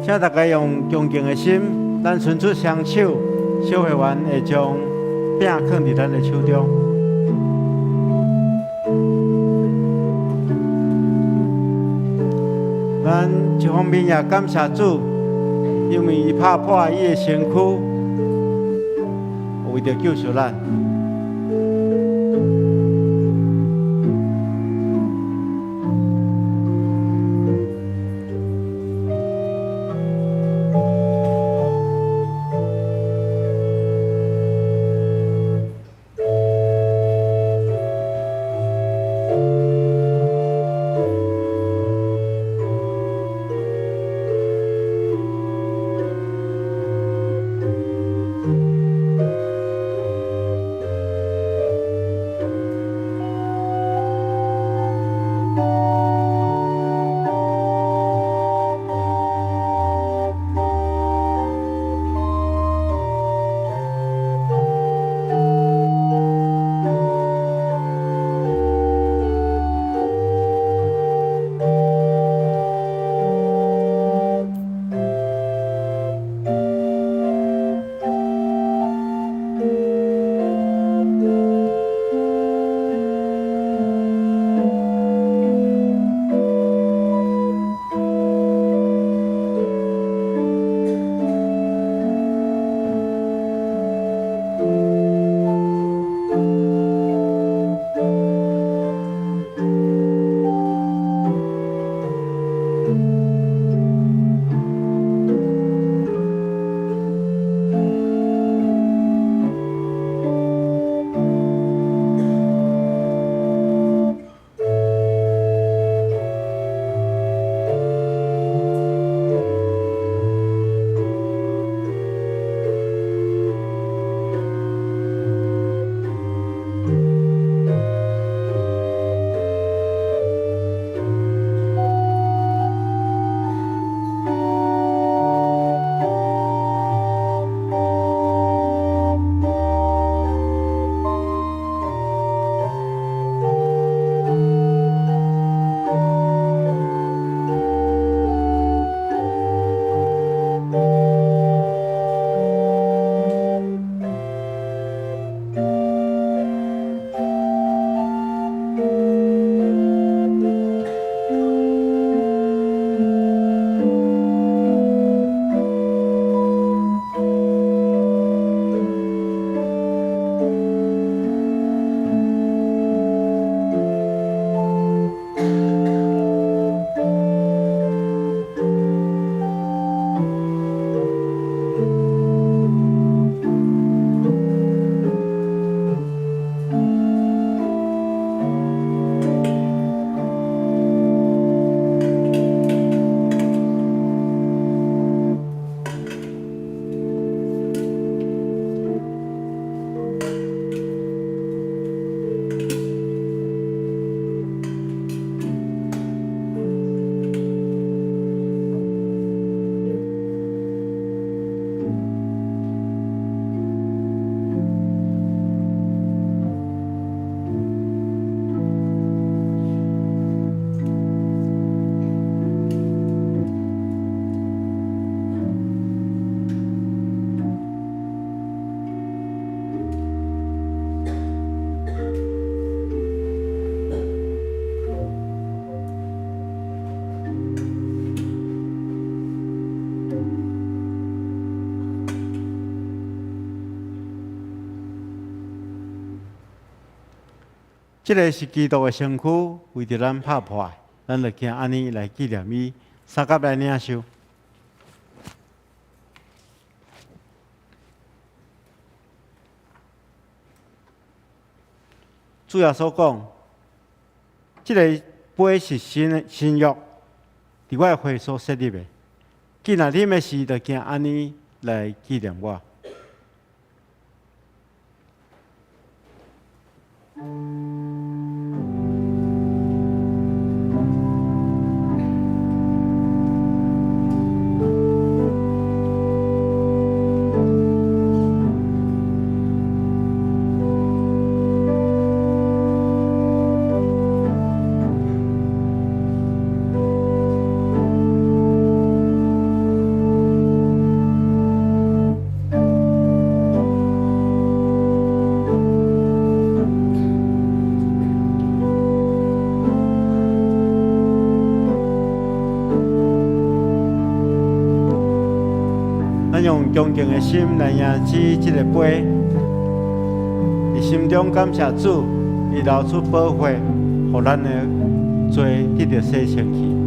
请大家用恭敬的心，咱伸出双手，小会员会将饼放伫咱的手中。咱一方面也感谢主，因为伊拍破伊的身躯，为着救赎咱。这个是基督的身躯，为着咱拍破的，咱就行安尼来纪念伊。三甲来领受。主要所讲，这个杯是新约，伫我的会所设立的。既然啉的时，就行安尼来纪念我。咱用恭敬的心来迎起这个杯，伫心中感谢主，伊流出宝血，互咱的罪得到洗清去。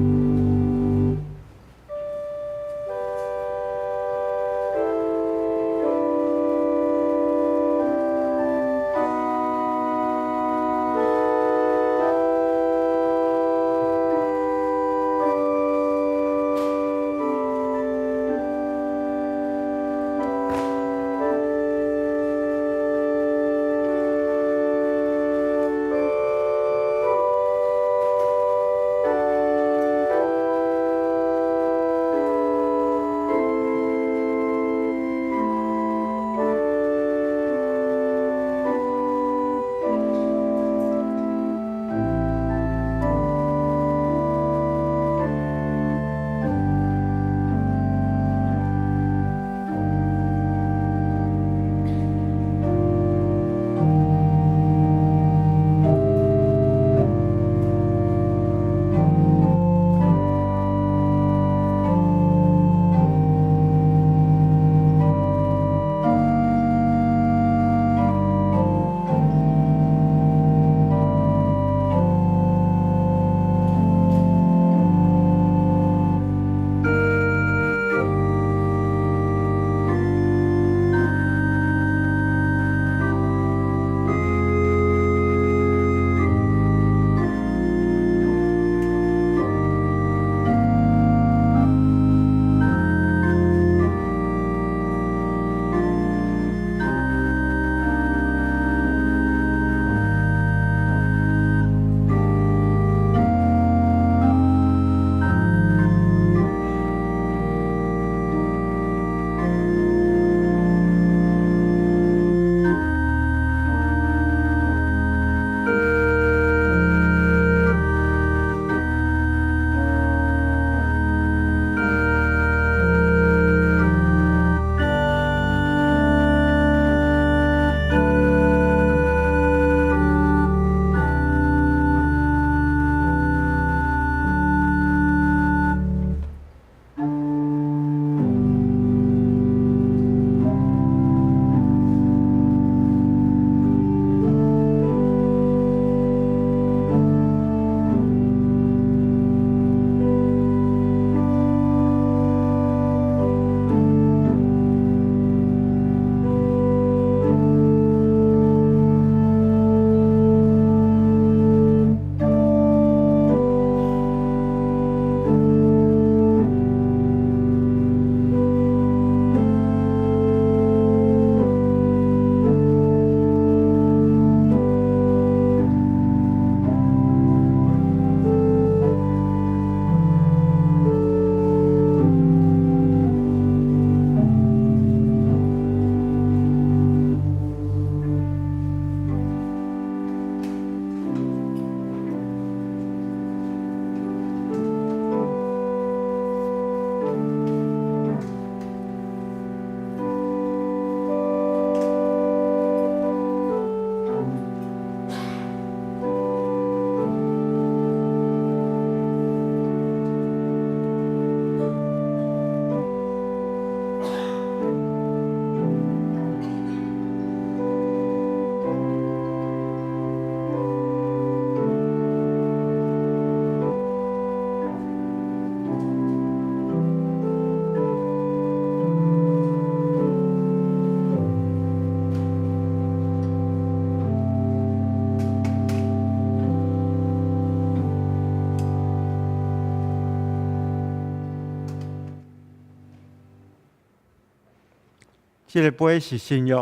这个杯是新约，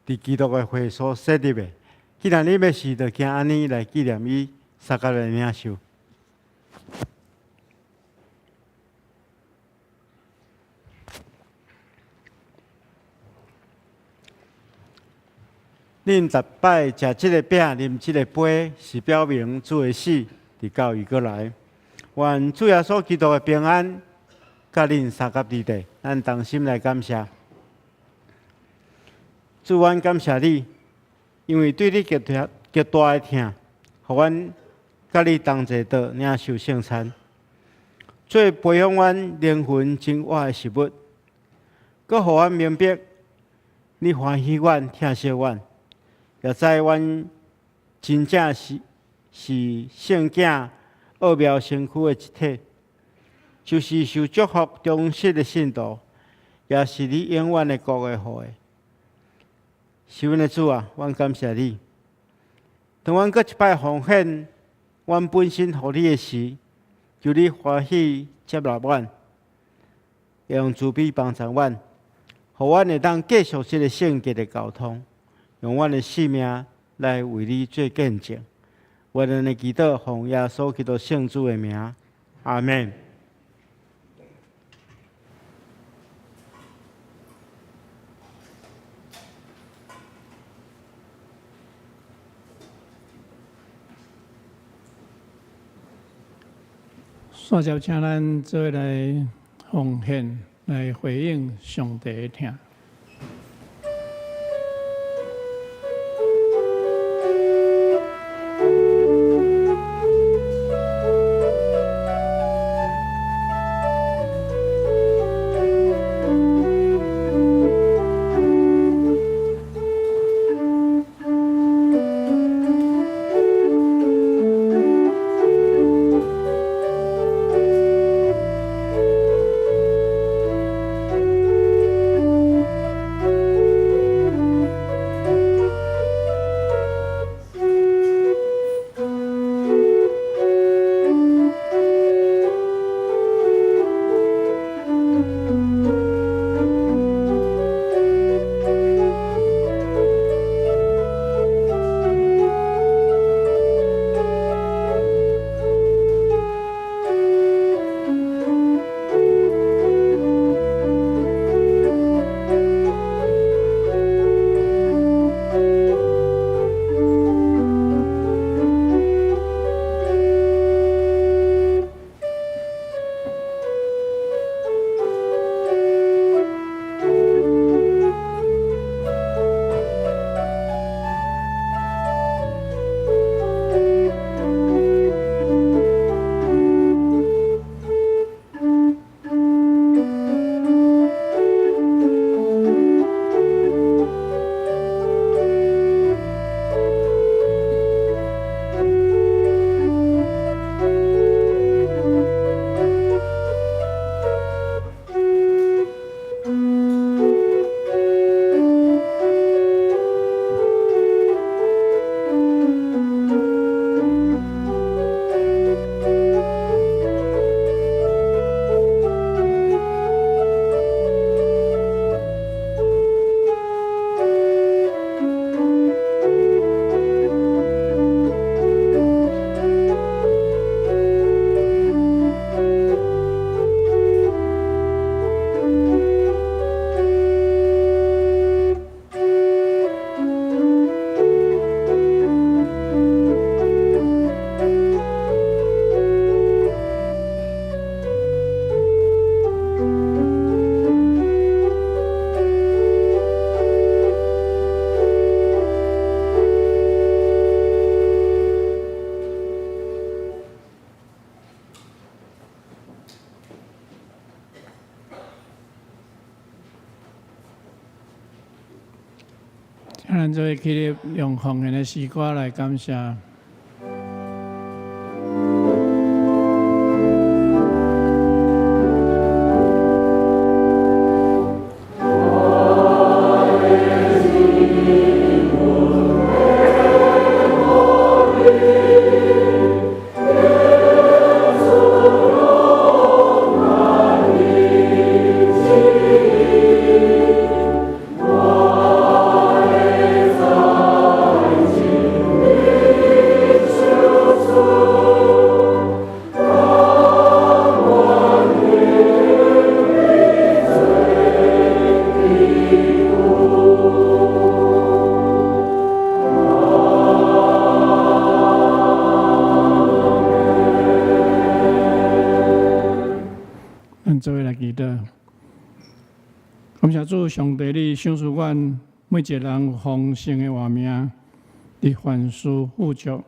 伫基督的会所设立的。既然你要试，就惊安尼来纪念伊三甲的领袖。恁逐摆食即个饼、啉即个杯，是表明主的死伫教义过来。愿主耶稣基督的平安，甲恁三甲伫地，咱同心来感谢。主，阮感谢你，因为对你极大的疼，互阮甲你同齐道领受圣餐，做培养阮灵魂真活的食物，搁互阮明白你欢喜阮、疼惜阮。也知阮真正是圣囝奥妙身躯的一体，就是受祝福忠实的信徒，也是你永远的国的后裔。是阮的主啊，阮感谢你。当阮搁一摆奉献阮本身互你的时，求你欢喜接纳阮，也用慈悲帮助阮，互阮会当继续这个圣洁的交通。用阮的性命来为你做见证，为咱的祈祷，奉耶稣基督圣主的名，阿门。线接请咱做来奉献，来回应上帝的疼。咱做起用奉献的诗歌来感谢。我做伙来祈祷。感谢主上帝，你赏赐阮每一个人有丰盛的活命，伫凡事富足，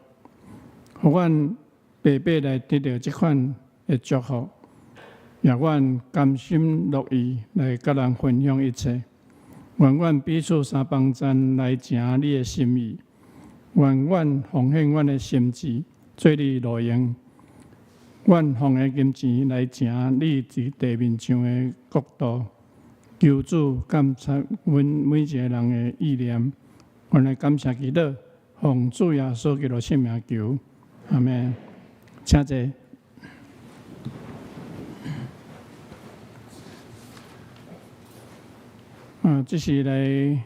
互阮白白来得到这款的祝福，也阮甘心乐意来甲人分享一切。愿阮彼此相帮赞来行你的心意，愿阮奉献阮的心志，做你路用。阮奉的金钱来行你伫地面上的国度。求主监察阮每一个人的意念，阮来感谢祈祷，奉主耶稣基督圣名求，阿门。请坐。这是来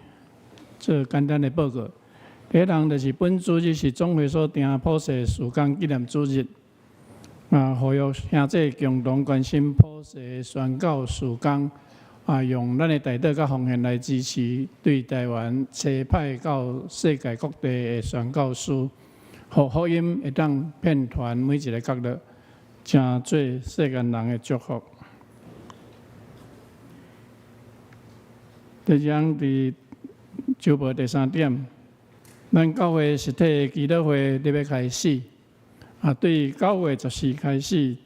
做简单的报告。第一项就是本主日是总会所定普世事工纪念主日，呼吁兄弟共同关心普世宣教事工。用咱的代祷甲奉献来支持对台湾差派到世界各地的宣教师，互福音会当遍传每一个角落，成做世间人的祝福。第二项伫周报第3点，咱教会实体祈祷会立要开始。对9月14开始，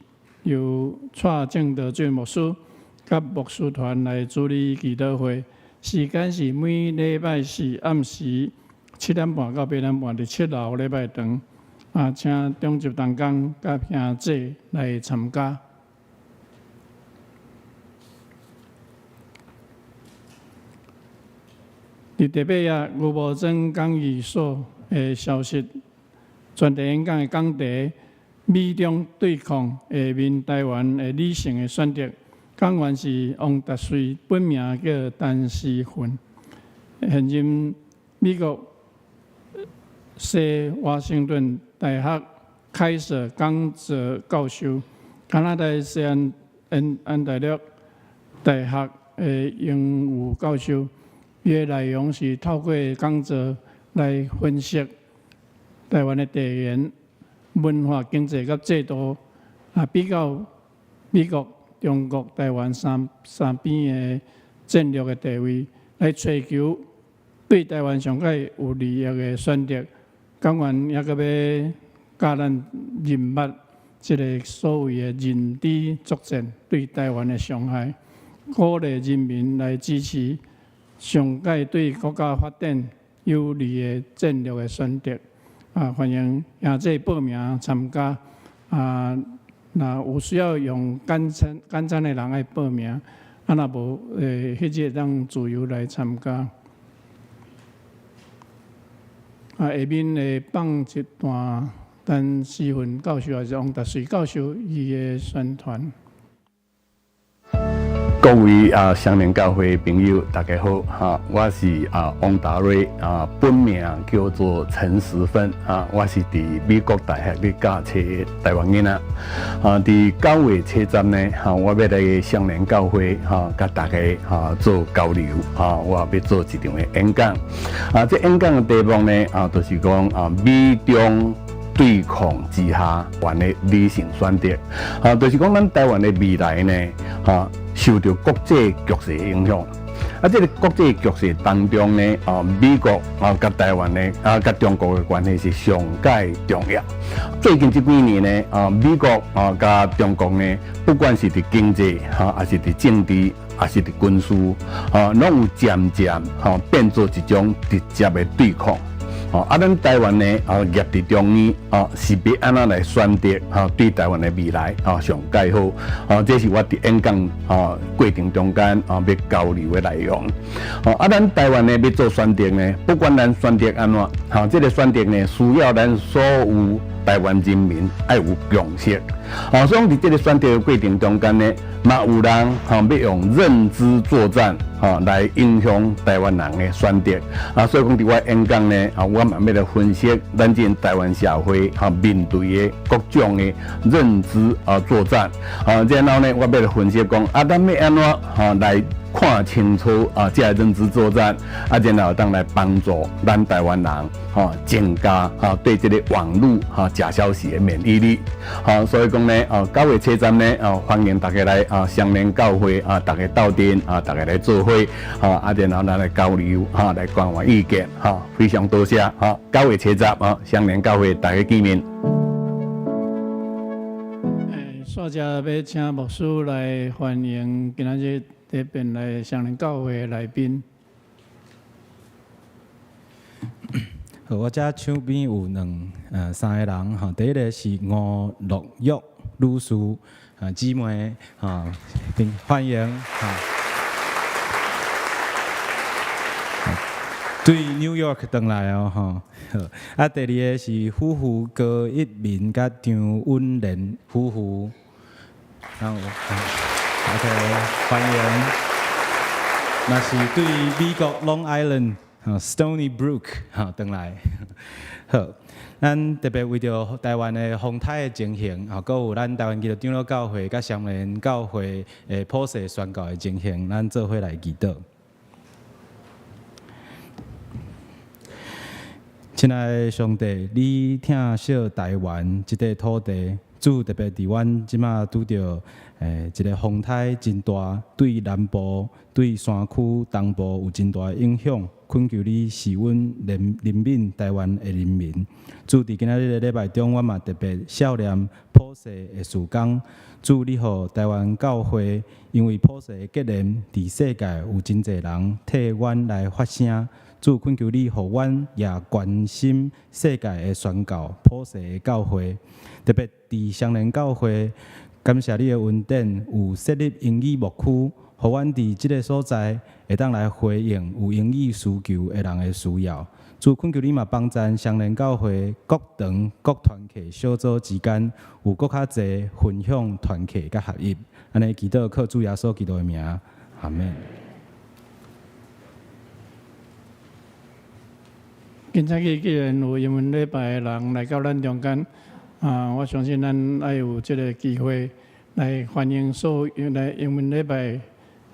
由蔡正德俊牧师。甲牧师团来主理祈祷会，时间是每礼拜四暗时7点半到8点半，伫7楼礼拜堂。请中集同工甲兄弟来参加。伫台北吴无珍讲义所的消息，专题演讲的讲题：美中对抗下面台湾的理性的选择。讲员是王达瑞，本名叫陈思训，现任美国西华盛顿大学开设讲座教授，加拿大西安大略大学的英语教授。伊的内容是透过讲座来分析台湾的地缘、文化、经济甲制度，比较美国。中国、台湾三边的战略的地位，来追求对台湾上界有利益的选择。讲完也个要教咱认捌这个所谓的认知作战对台湾的伤害，鼓励人民来支持上界对国家发展有利的战略的选择。欢迎兄弟报名参加。那有需要用简餐的人爱报名，若无迄个当自由来参加。下面会放一段陈思训教授还是王达瑞教授伊的宣传。各位双联教会朋友，大家好我是王达瑞本名叫做陈时芬我是伫美国大学咧教册台湾囡仔伫9月7日呢我要来双联教会甲大家做交流我要做一场的演讲这演讲的题目呢就是讲美中对抗之下，湾的理性选择就是讲咱台湾的未来呢受到国际局势的影响，这个国际局势当中呢，美国甲台湾呢，甲中国的关系是上界重要。最近这几年呢，美国甲中国呢，不管是伫经济还是伫政治，还是伫军事，拢有渐渐变做一种直接的对抗。咱台湾呢，业伫中央是要安怎来选择对台湾的未来上介好。这是我伫演讲过程中间要交流的内容。咱台湾呢要做选择呢，不管咱选择安怎，这个选择呢需要咱所有台湾人民要有共识。所以伫这个选择的过程中间呢，嘛有人要用认知作战来影响台湾人的选择所以讲伫我演讲呢我嘛要来分析咱这台湾社会面对的各种的认知作战然后呢我要来分析讲咱要安怎来看清楚这个认知作战，然后当来帮助咱台湾人增加对这个网络假消息的免疫力。所以讲呢9月7站呢欢迎大家来双连教会大家斗阵大家来做伙然后咱来交流来交换意见非常多谢9月7站双连教会大家见面。煞只要请牧师来欢迎今仔日这边来双连教会的来宾。好，我遮手边有三个人吼，第一个是吴乐玉女士姊妹并欢迎对 New York 回来哦吼。第二个是夫妇高一鸣甲张允莲夫妇，然后OK 欢迎。那是对美国 Long Island Stony Brook 回来。好，咱特别为着台湾的风台的情形，还有咱台湾基督长老教会甲双连教会的普世宣告的情形，咱做伙来祈祷。亲爱的上帝，你疼惜台湾这块土地，主特别伫阮即马拄着一个风台真大，对南部、对山区东部有真大的影响。恳求你示阮怜悯台湾的人民。主伫今仔日的礼拜中，我嘛特别悼念普世的事工。主，你互台湾教会，因为普世的结连，伫世界有真侪人替阮来发声。主，恳求你，互阮也关心世界的宣告，普世的教会，特别伫双连教会，感谢你的恩典，有设立英语牧区，互阮伫即个所在会当来回应有英语需求的人的需要。主，恳求你嘛帮助双连教会各堂各团契小组之间有搁较侪分享团契甲合一。安尼祈祷靠主耶稣基督的名，阿门。今仔日既然有英文礼拜的人来到咱中间，我相信咱爱有这个机会来欢迎所有来英文礼拜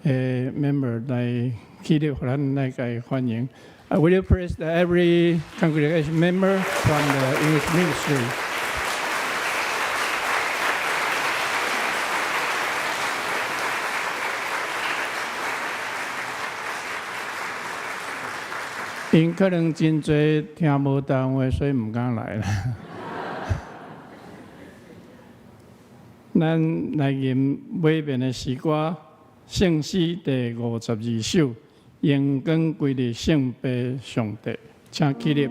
的 member 来起立，互咱来个欢迎。Will you praise every congregation member from the English ministry? 因可能真侪听无懂话，所以唔敢来啦。咱来吟尾面的诗歌《圣诗》第52首，荣光归于圣父上帝，请起立。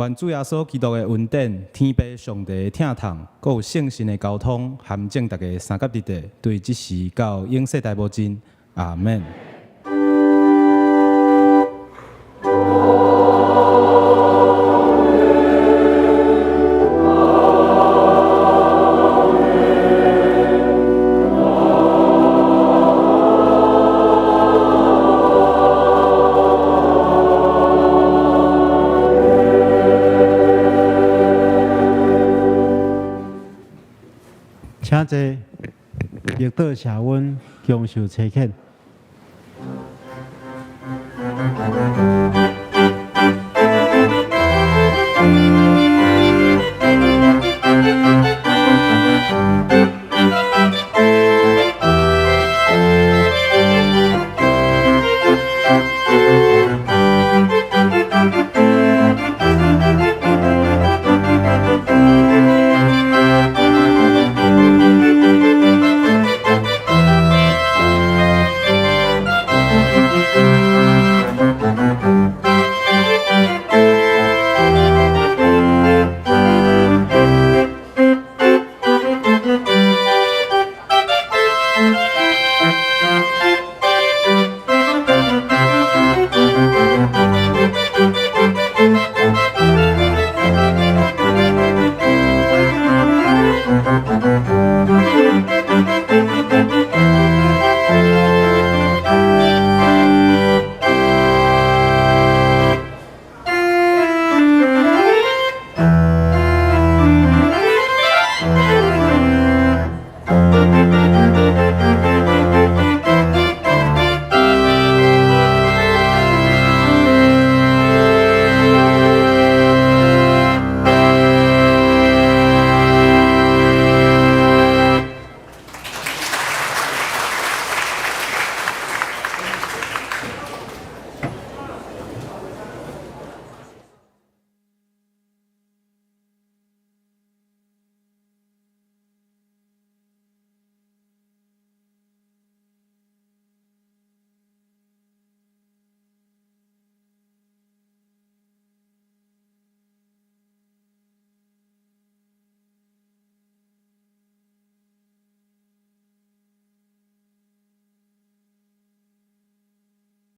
愿主耶稣基督的恩典、天父上帝的疼痛，佮有圣神的交通，含正大家三甲日地，对即时到永世大无尽。阿门。请坐，热岛社温强受车欠。